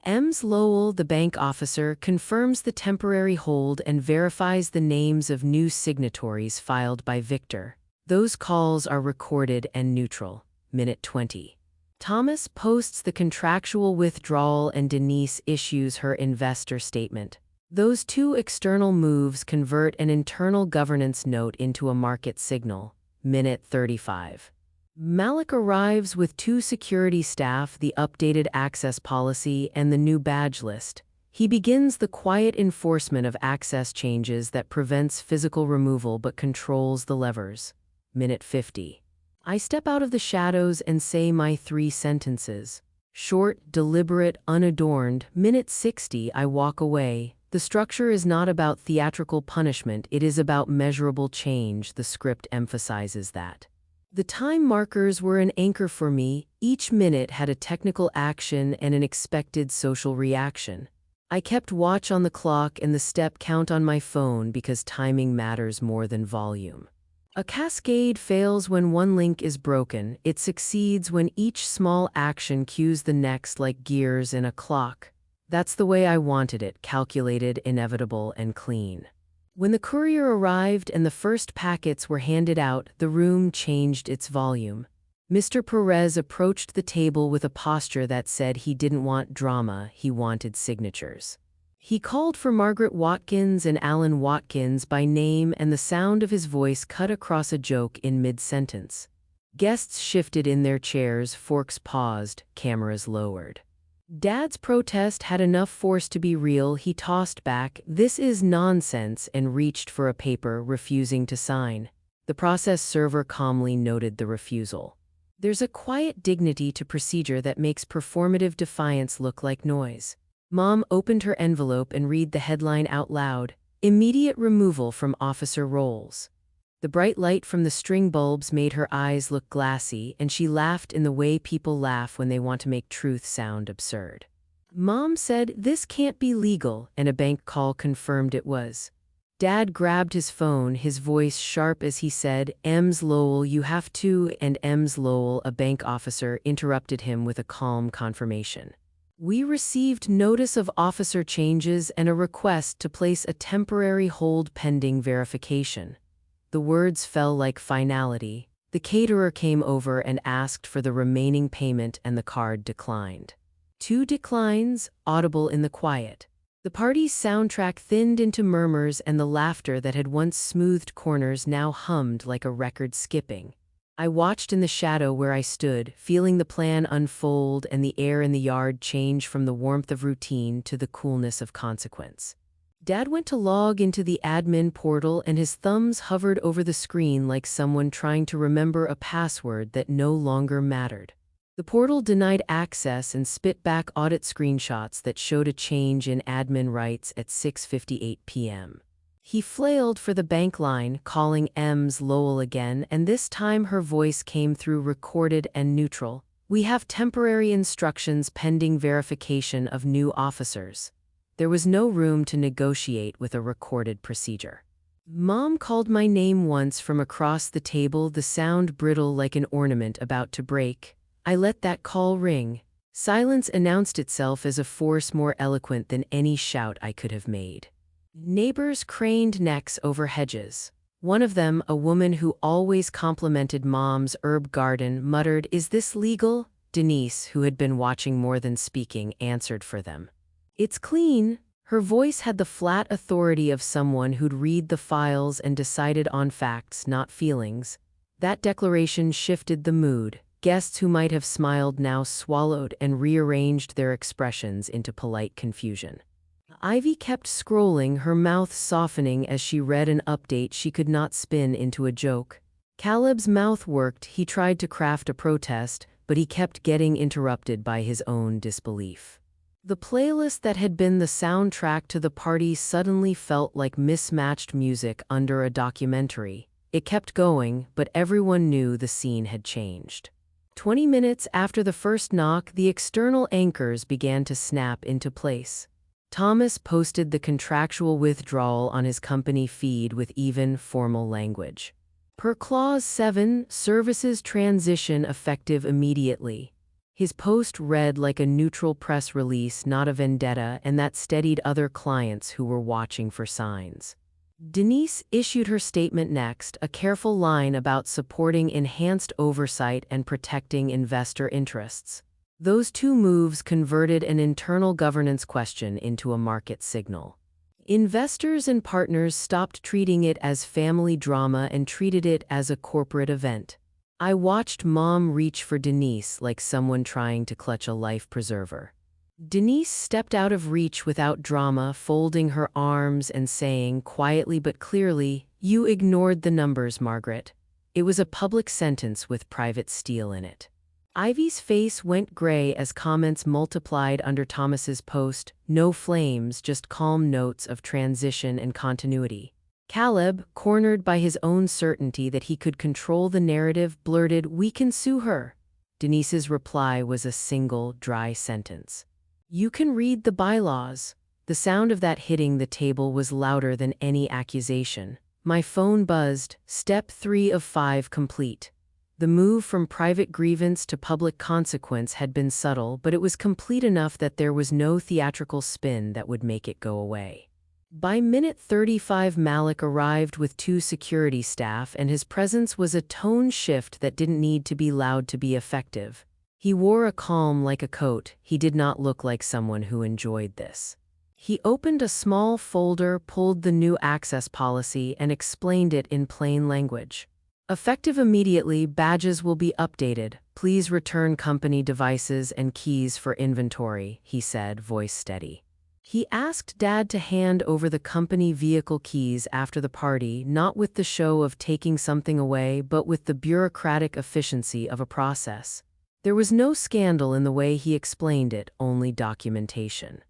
Ms. Lowell, the bank officer, confirms the temporary hold and verifies the names of new signatories filed by Victor. Those calls are recorded and neutral. Minute 20. Thomas posts the contractual withdrawal and Denise issues her investor statement. Those 2 external moves convert an internal governance note into a market signal. Minute 35. Malik arrives with 2 security staff, the updated access policy, and the new badge list. He begins the quiet enforcement of access changes that prevents physical removal but controls the levers. Minute 50. I step out of the shadows and say my 3 sentences. Short, deliberate, unadorned. Minute 60, I walk away. The structure is not about theatrical punishment, it is about measurable change. The script emphasizes that. The time markers were an anchor for me. Each minute had a technical action and an expected social reaction. I kept watch on the clock and the step count on my phone because timing matters more than volume. A cascade fails when one link is broken. It succeeds when each small action cues the next like gears in a clock. That's the way I wanted it, calculated, inevitable, and clean. When the courier arrived and the first packets were handed out, the room changed its volume. Mr. Perez approached the table with a posture that said he didn't want drama, he wanted signatures. He called for Margaret Watkins and Alan Watkins by name, and the sound of his voice cut across a joke in mid-sentence. Guests shifted in their chairs, forks paused, cameras lowered. Dad's protest had enough force to be real. He tossed back, "This is nonsense," and reached for a paper, refusing to sign. The process server calmly noted the refusal. There's a quiet dignity to procedure that makes performative defiance look like noise. Mom opened her envelope and read the headline out loud, "Immediate removal from officer roles." The bright light from the string bulbs made her eyes look glassy, and she laughed in the way people laugh when they want to make truth sound absurd. Mom said, "This can't be legal," and a bank call confirmed it was. Dad grabbed his phone, his voice sharp as he said, "Ems Lowell, you have to," and Ems Lowell, a bank officer, interrupted him with a calm confirmation. "We received notice of officer changes and a request to place a temporary hold pending verification." The words fell like finality. The caterer came over and asked for the remaining payment, and the card declined. Two declines, audible in the quiet. The party's soundtrack thinned into murmurs, and the laughter that had once smoothed corners now hummed like a record skipping. I watched in the shadow where I stood, feeling the plan unfold and the air in the yard change from the warmth of routine to the coolness of consequence. Dad went to log into the admin portal, and his thumbs hovered over the screen like someone trying to remember a password that no longer mattered. The portal denied access and spit back audit screenshots that showed a change in admin rights at 6:58 p.m. He flailed for the bank line, calling Ems Lowell again, and this time her voice came through recorded and neutral. "We have temporary instructions pending verification of new officers." There was no room to negotiate with a recorded procedure. Mom called my name once from across the table, the sound brittle like an ornament about to break. I let that call ring. Silence announced itself as a force more eloquent than any shout I could have made. Neighbors craned necks over hedges. One of them, a woman who always complimented Mom's herb garden, muttered, "Is this legal?" Denise, who had been watching more than speaking, answered for them. "It's clean." Her voice had the flat authority of someone who'd read the files and decided on facts, not feelings. That declaration shifted the mood. Guests who might have smiled now swallowed and rearranged their expressions into polite confusion. Ivy kept scrolling, her mouth softening as she read an update she could not spin into a joke. Caleb's mouth worked. He tried to craft a protest, but he kept getting interrupted by his own disbelief. The playlist that had been the soundtrack to the party suddenly felt like mismatched music under a documentary. It kept going, but everyone knew the scene had changed. 20 minutes after the first knock, the external anchors began to snap into place. Thomas posted the contractual withdrawal on his company feed with even, formal language. Per Clause 7, services transition effective immediately. His post read like a neutral press release, not a vendetta, and that steadied other clients who were watching for signs. Denise issued her statement next, a careful line about supporting enhanced oversight and protecting investor interests. Those two moves converted an internal governance question into a market signal. Investors and partners stopped treating it as family drama and treated it as a corporate event. I watched Mom reach for Denise like someone trying to clutch a life preserver. Denise stepped out of reach without drama, folding her arms and saying, quietly but clearly, "You ignored the numbers, Margaret." It was a public sentence with private steel in it. Ivy's face went gray as comments multiplied under Thomas's post. No flames, just calm notes of transition and continuity. Caleb, cornered by his own certainty that he could control the narrative, blurted, "We can sue her." Denise's reply was a single, dry sentence. "You can read the bylaws." The sound of that hitting the table was louder than any accusation. My phone buzzed. Step 3 of 5 complete. The move from private grievance to public consequence had been subtle, but it was complete enough that there was no theatrical spin that would make it go away. By minute 35, Malik arrived with two security staff, and his presence was a tone shift that didn't need to be loud to be effective. He wore a calm like a coat. He did not look like someone who enjoyed this. He opened a small folder, pulled the new access policy, and explained it in plain language. Effective immediately, badges will be updated. Please return company devices and keys for inventory, he said, voice steady. He asked Dad to hand over the company vehicle keys after the party, not with the show of taking something away, but with the bureaucratic efficiency of a process. There was no scandal in the way he explained it, only documentation.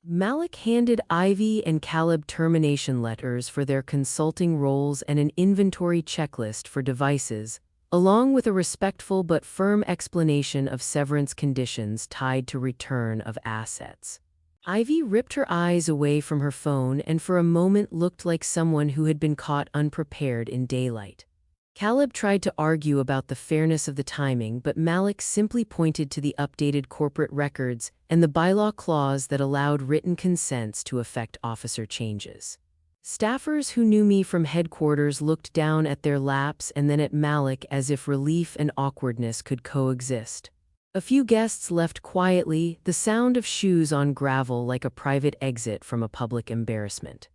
Malik handed Ivy and Caleb termination letters for their consulting roles and an inventory checklist for devices, along with a respectful but firm explanation of severance conditions tied to return of assets. Ivy ripped her eyes away from her phone and for a moment looked like someone who had been caught unprepared in daylight. Caleb tried to argue about the fairness of the timing, but Malik simply pointed to the updated corporate records and the bylaw clause that allowed written consents to effect officer changes. Staffers who knew me from headquarters looked down at their laps and then at Malik as if relief and awkwardness could coexist. A few guests left quietly, the sound of shoes on gravel like a private exit from a public embarrassment.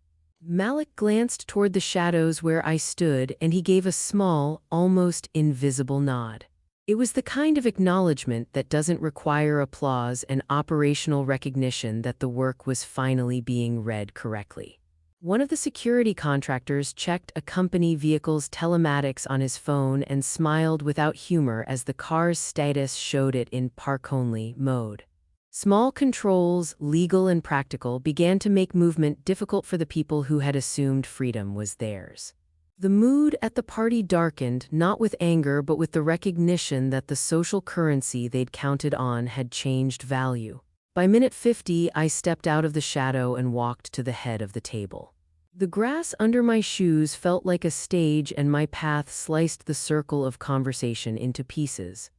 Malik glanced toward the shadows where I stood, and he gave a small, almost invisible nod. It was the kind of acknowledgement that doesn't require applause and operational recognition that the work was finally being read correctly. One of the security contractors checked a company vehicle's telematics on his phone and smiled without humor as the car's status showed it in park-only mode. Small controls, legal and practical, began to make movement difficult for the people who had assumed freedom was theirs. The mood at the party darkened, not with anger but with the recognition that the social currency they'd counted on had changed value. By minute 50, I stepped out of the shadow and walked to the head of the table. The grass under my shoes felt like a stage, and my path sliced the circle of conversation into pieces.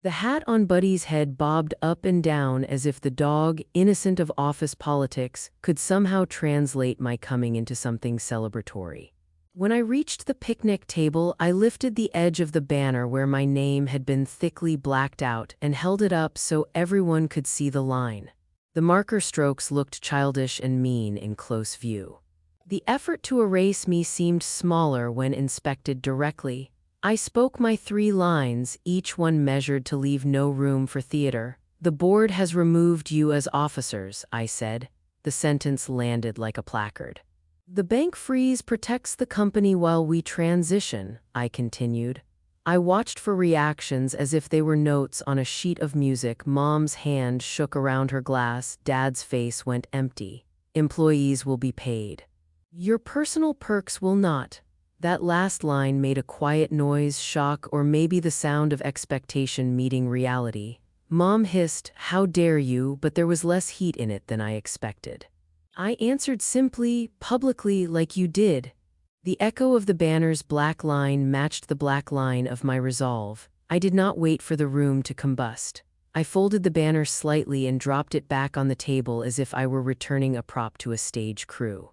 The hat on Buddy's head bobbed up and down as if the dog, innocent of office politics, could somehow translate my coming into something celebratory. When I reached the picnic table, I lifted the edge of the banner where my name had been thickly blacked out and held it up so everyone could see the line. The marker strokes looked childish and mean in close view. The effort to erase me seemed smaller when inspected directly. I spoke my 3 lines, each one measured to leave no room for theater. The board has removed you as officers, I said. The sentence landed like a placard. The bank freeze protects the company while we transition, I continued. I watched for reactions as if they were notes on a sheet of music. Mom's hand shook around her glass. Dad's face went empty. Employees will be paid. Your personal perks will not. That last line made a quiet noise, shock, or maybe the sound of expectation meeting reality. Mom hissed, "How dare you?" but there was less heat in it than I expected. I answered simply, publicly, like you did. The echo of the banner's black line matched the black line of my resolve. I did not wait for the room to combust. I folded the banner slightly and dropped it back on the table as if I were returning a prop to a stage crew.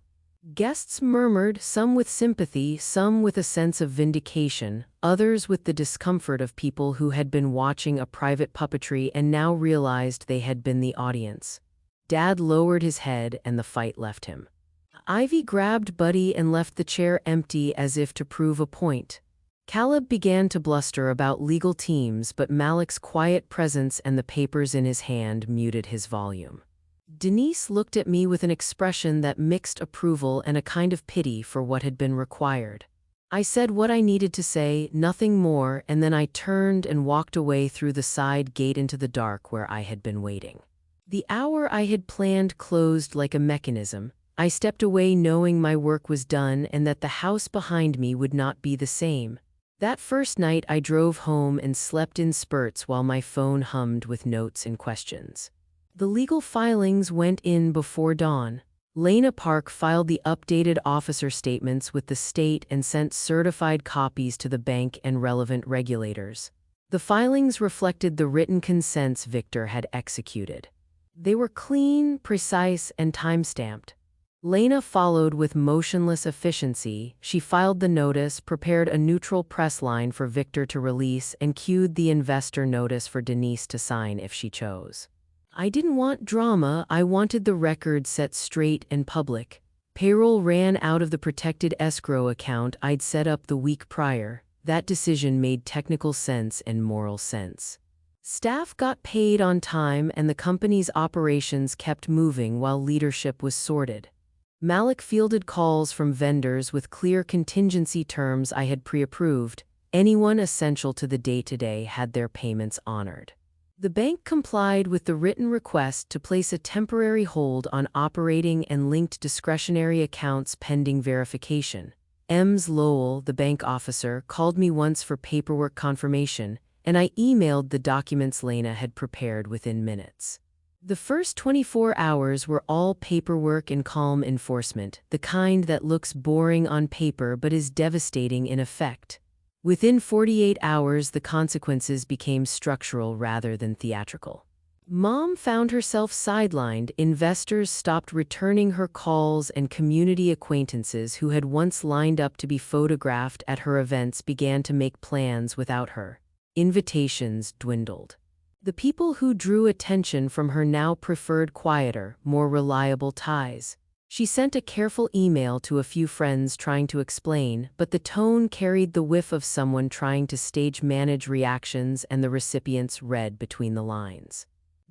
Guests murmured, some with sympathy, some with a sense of vindication, others with the discomfort of people who had been watching a private puppetry and now realized they had been the audience. Dad lowered his head and the fight left him. Ivy grabbed Buddy and left the chair empty as if to prove a point. Caleb began to bluster about legal teams, but Malik's quiet presence and the papers in his hand muted his volume. Denise looked at me with an expression that mixed approval and a kind of pity for what had been required. I said what I needed to say, nothing more, and then I turned and walked away through the side gate into the dark where I had been waiting. The hour I had planned closed like a mechanism. I stepped away knowing my work was done and that the house behind me would not be the same. That first night I drove home and slept in spurts while my phone hummed with notes and questions. The legal filings went in before dawn. Lena Park filed the updated officer statements with the state and sent certified copies to the bank and relevant regulators. The filings reflected the written consents Victor had executed. They were clean, precise, and time-stamped. Lena followed with motionless efficiency. She filed the notice, prepared a neutral press line for Victor to release, and queued the investor notice for Denise to sign if she chose. I didn't want drama, I wanted the record set straight and public. Payroll ran out of the protected escrow account I'd set up the week prior. That decision made technical sense and moral sense. Staff got paid on time and the company's operations kept moving while leadership was sorted. Malik fielded calls from vendors with clear contingency terms I had pre-approved. Anyone essential to the day-to-day had their payments honored. The bank complied with the written request to place a temporary hold on operating and linked discretionary accounts pending verification. Ems Lowell, the bank officer, called me once for paperwork confirmation, and I emailed the documents Lena had prepared within minutes. The first 24 hours were all paperwork and calm enforcement, the kind that looks boring on paper but is devastating in effect. Within 48 hours, the consequences became structural rather than theatrical. Mom found herself sidelined, investors stopped returning her calls, and community acquaintances who had once lined up to be photographed at her events began to make plans without her. Invitations dwindled. The people who drew attention from her now preferred quieter, more reliable ties. She sent a careful email to a few friends trying to explain, but the tone carried the whiff of someone trying to stage manage reactions, and the recipients read between the lines.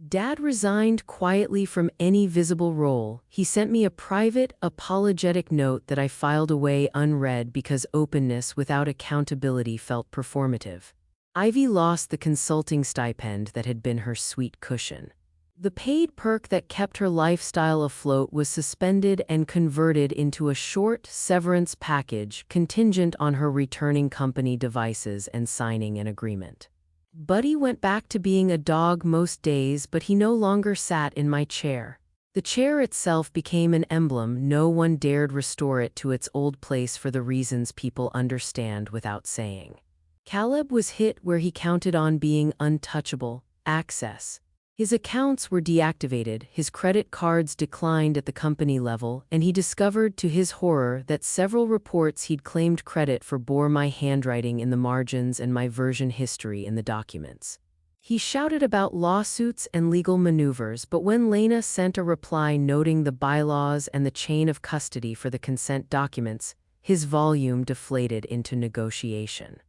Dad resigned quietly from any visible role. He sent me a private, apologetic note that I filed away unread because openness without accountability felt performative. Ivy lost the consulting stipend that had been her sweet cushion. The paid perk that kept her lifestyle afloat was suspended and converted into a short severance package contingent on her returning company devices and signing an agreement. Buddy went back to being a dog most days, but he no longer sat in my chair. The chair itself became an emblem. No one dared restore it to its old place for the reasons people understand without saying. Caleb was hit where he counted on being untouchable: access. His accounts were deactivated, his credit cards declined at the company level, and he discovered to his horror that several reports he'd claimed credit for bore my handwriting in the margins and my version history in the documents. He shouted about lawsuits and legal maneuvers, but when Lena sent a reply noting the bylaws and the chain of custody for the consent documents, his volume deflated into negotiation.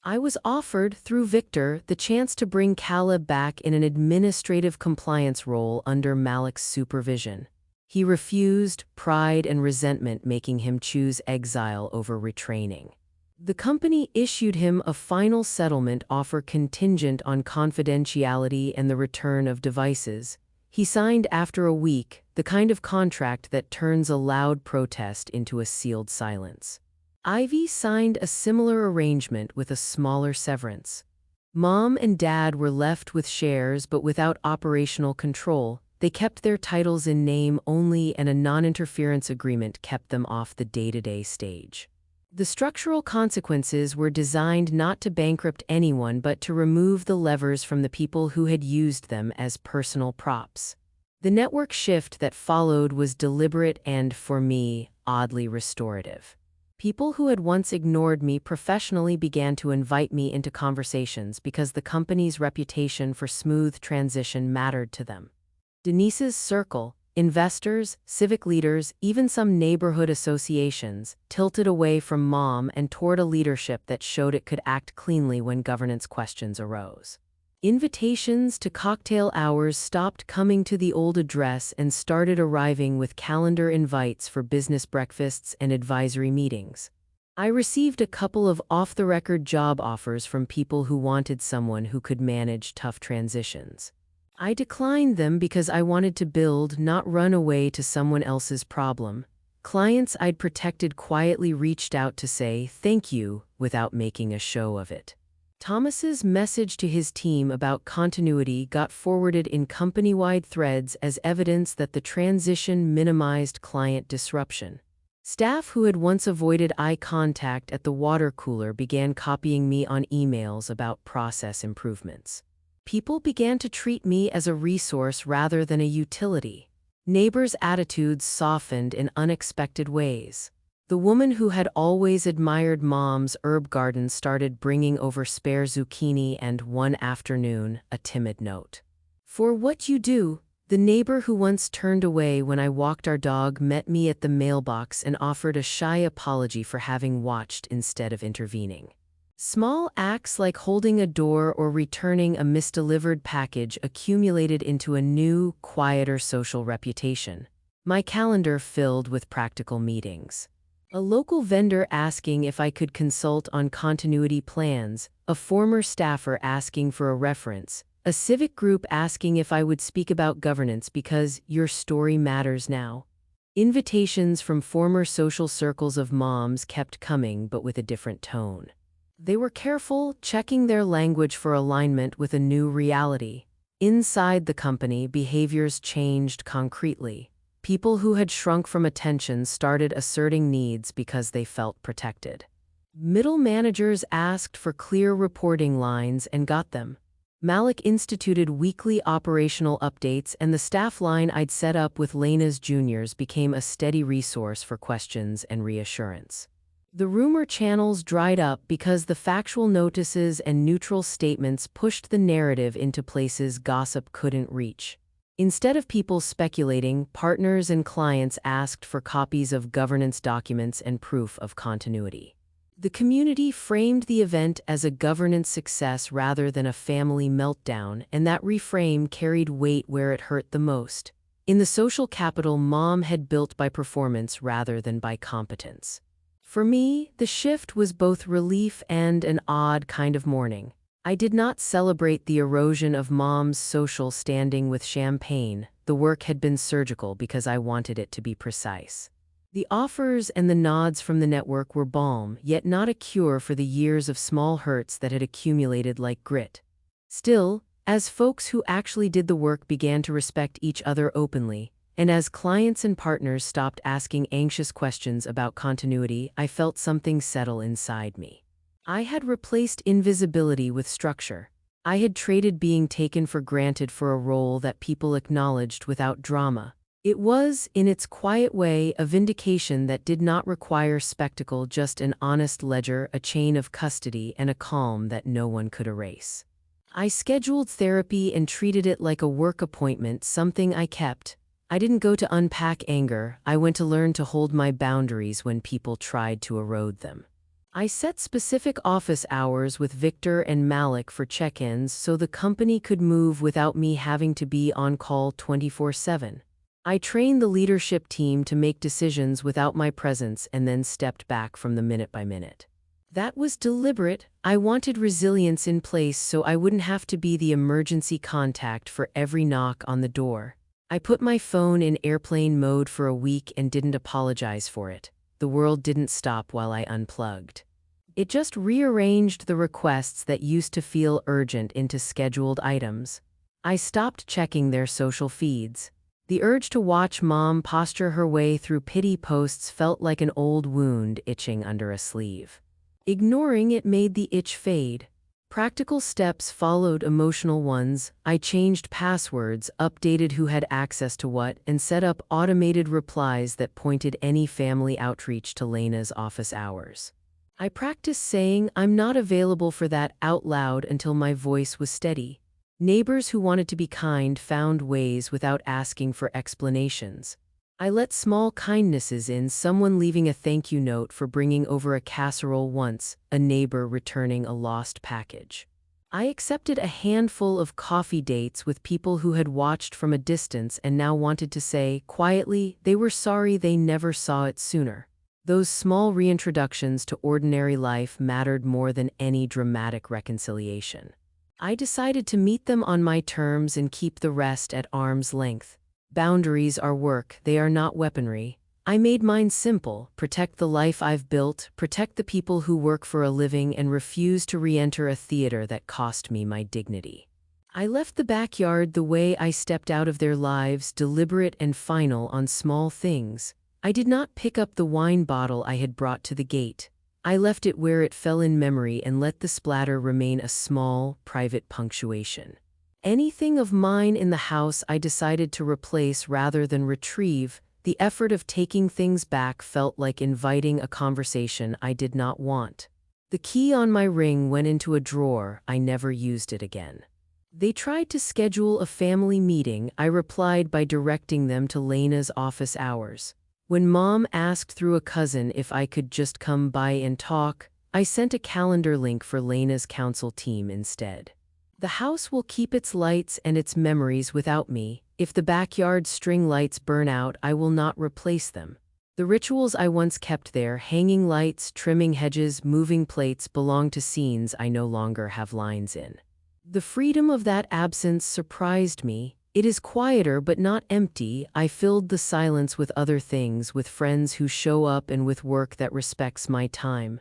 I was offered, through Victor, the chance to bring Caleb back in an administrative compliance role under Malik's supervision. He refused, pride and resentment making him choose exile over retraining. The company issued him a final settlement offer contingent on confidentiality and the return of devices. He signed after a week, the kind of contract that turns a loud protest into a sealed silence. Ivy signed a similar arrangement with a smaller severance. Mom and Dad were left with shares but without operational control. They kept their titles in name only, and a non-interference agreement kept them off the day-to-day stage. The structural consequences were designed not to bankrupt anyone but to remove the levers from the people who had used them as personal props. The network shift that followed was deliberate and, for me, oddly restorative. People who had once ignored me professionally began to invite me into conversations because the company's reputation for smooth transition mattered to them. Denise's circle, investors, civic leaders, even some neighborhood associations, tilted away from Mom and toward a leadership that showed it could act cleanly when governance questions arose. Invitations to cocktail hours stopped coming to the old address and started arriving with calendar invites for business breakfasts and advisory meetings. I received a couple of off-the-record job offers from people who wanted someone who could manage tough transitions. I declined them because I wanted to build, not run away to someone else's problem. Clients I'd protected quietly reached out to say thank you without making a show of it. Thomas's message to his team about continuity got forwarded in company-wide threads as evidence that the transition minimized client disruption. Staff who had once avoided eye contact at the water cooler began copying me on emails about process improvements. People began to treat me as a resource rather than a utility. Neighbors' attitudes softened in unexpected ways. The woman who had always admired Mom's herb garden started bringing over spare zucchini and, one afternoon, a timid note. "For what you do." The neighbor who once turned away when I walked our dog met me at the mailbox and offered a shy apology for having watched instead of intervening. Small acts like holding a door or returning a misdelivered package accumulated into a new, quieter social reputation. My calendar filled with practical meetings. A local vendor asking if I could consult on continuity plans, a former staffer asking for a reference, a civic group asking if I would speak about governance because your story matters now. Invitations from former social circles of moms kept coming, but with a different tone. They were careful, checking their language for alignment with a new reality. Inside the company, behaviors changed concretely. People who had shrunk from attention started asserting needs because they felt protected. Middle managers asked for clear reporting lines and got them. Malik instituted weekly operational updates, and the staff line I'd set up with Lena's juniors became a steady resource for questions and reassurance. The rumor channels dried up because the factual notices and neutral statements pushed the narrative into places gossip couldn't reach. Instead of people speculating, partners and clients asked for copies of governance documents and proof of continuity. The community framed the event as a governance success rather than a family meltdown, and that reframe carried weight where it hurt the most. In the social capital Mom had built by performance rather than by competence. For me, the shift was both relief and an odd kind of mourning. I did not celebrate the erosion of Mom's social standing with champagne. The work had been surgical because I wanted it to be precise. The offers and the nods from the network were balm, yet not a cure for the years of small hurts that had accumulated like grit. Still, as folks who actually did the work began to respect each other openly, and as clients and partners stopped asking anxious questions about continuity, I felt something settle inside me. I had replaced invisibility with structure. I had traded being taken for granted for a role that people acknowledged without drama. It was, in its quiet way, a vindication that did not require spectacle, just an honest ledger, a chain of custody, and a calm that no one could erase. I scheduled therapy and treated it like a work appointment, something I kept. I didn't go to unpack anger, I went to learn to hold my boundaries when people tried to erode them. I set specific office hours with Victor and Malik for check-ins so the company could move without me having to be on call 24/7. I trained the leadership team to make decisions without my presence and then stepped back from the minute by minute. That was deliberate. I wanted resilience in place so I wouldn't have to be the emergency contact for every knock on the door. I put my phone in airplane mode for a week and didn't apologize for it. The world didn't stop while I unplugged. It just rearranged the requests that used to feel urgent into scheduled items. I stopped checking their social feeds. The urge to watch Mom posture her way through pity posts felt like an old wound itching under a sleeve. Ignoring it made the itch fade. Practical steps followed emotional ones. I changed passwords, updated who had access to what, and set up automated replies that pointed any family outreach to Lena's office hours. I practiced saying I'm not available for that out loud until my voice was steady. Neighbors who wanted to be kind found ways without asking for explanations. I let small kindnesses in, someone leaving a thank you note for bringing over a casserole once, a neighbor returning a lost package. I accepted a handful of coffee dates with people who had watched from a distance and now wanted to say, quietly, they were sorry they never saw it sooner. Those small reintroductions to ordinary life mattered more than any dramatic reconciliation. I decided to meet them on my terms and keep the rest at arm's length. Boundaries are work, they are not weaponry. I made mine simple: protect the life I've built, protect the people who work for a living, and refuse to re-enter a theater that cost me my dignity. I left the backyard the way I stepped out of their lives, deliberate and final on small things. I did not pick up the wine bottle I had brought to the gate. I left it where it fell in memory and let the splatter remain a small, private punctuation. Anything of mine in the house I decided to replace rather than retrieve. The effort of taking things back felt like inviting a conversation I did not want. The key on my ring went into a drawer. I never used it again. They tried to schedule a family meeting. I replied by directing them to Lena's office hours. When Mom asked through a cousin if I could just come by and talk, I sent a calendar link for Lena's council team instead. The house will keep its lights and its memories without me. If the backyard string lights burn out, I will not replace them. The rituals I once kept there, hanging lights, trimming hedges, moving plates, belong to scenes I no longer have lines in. The freedom of that absence surprised me. It is quieter but not empty. I filled the silence with other things, with friends who show up and with work that respects my time.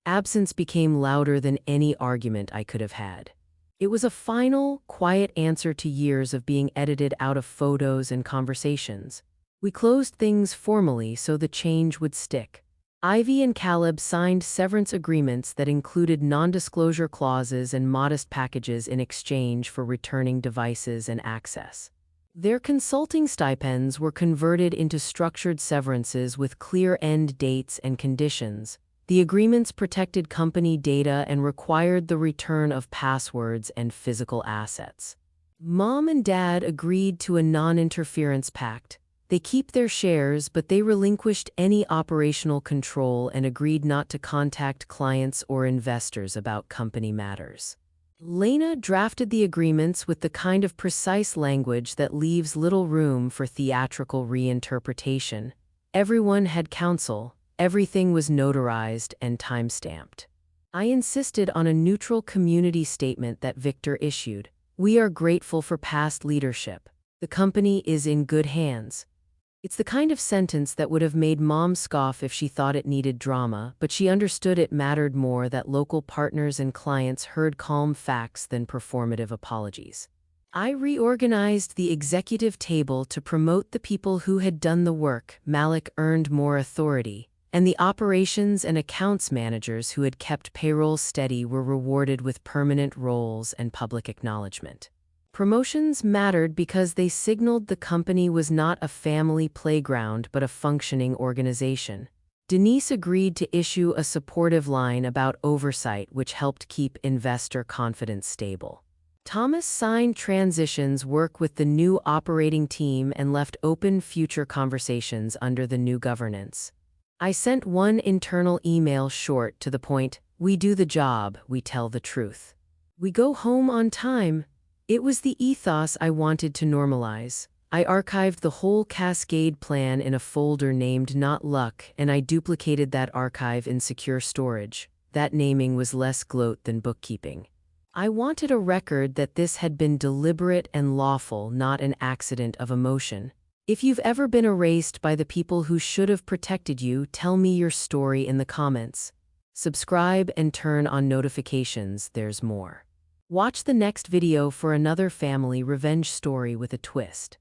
Absence became louder than any argument I could have had. It was a final, quiet answer to years of being edited out of photos and conversations. We closed things formally so the change would stick. Ivy and Caleb signed severance agreements that included non-disclosure clauses and modest packages in exchange for returning devices and access. Their consulting stipends were converted into structured severances with clear end dates and conditions. The agreements protected company data and required the return of passwords and physical assets. Mom and Dad agreed to a non-interference pact. They keep their shares, but they relinquished any operational control and agreed not to contact clients or investors about company matters. Lena drafted the agreements with the kind of precise language that leaves little room for theatrical reinterpretation. Everyone had counsel. Everything was notarized and time-stamped. I insisted on a neutral community statement that Victor issued. We are grateful for past leadership. The company is in good hands. It's the kind of sentence that would have made Mom scoff if she thought it needed drama, but she understood it mattered more that local partners and clients heard calm facts than performative apologies. I reorganized the executive table to promote the people who had done the work. Malik earned more authority, and the operations and accounts managers who had kept payroll steady were rewarded with permanent roles and public acknowledgement. Promotions mattered because they signaled the company was not a family playground but a functioning organization. Denise agreed to issue a supportive line about oversight, which helped keep investor confidence stable. Thomas signed transitions work with the new operating team and left open future conversations under the new governance. I sent one internal email, short, to the point: we do the job, we tell the truth. We go home on time. It was the ethos I wanted to normalize. I archived the whole Cascade plan in a folder named Not Luck, and I duplicated that archive in secure storage. That naming was less gloat than bookkeeping. I wanted a record that this had been deliberate and lawful, not an accident of emotion. If you've ever been erased by the people who should have protected you, tell me your story in the comments. Subscribe and turn on notifications, there's more. Watch the next video for another family revenge story with a twist.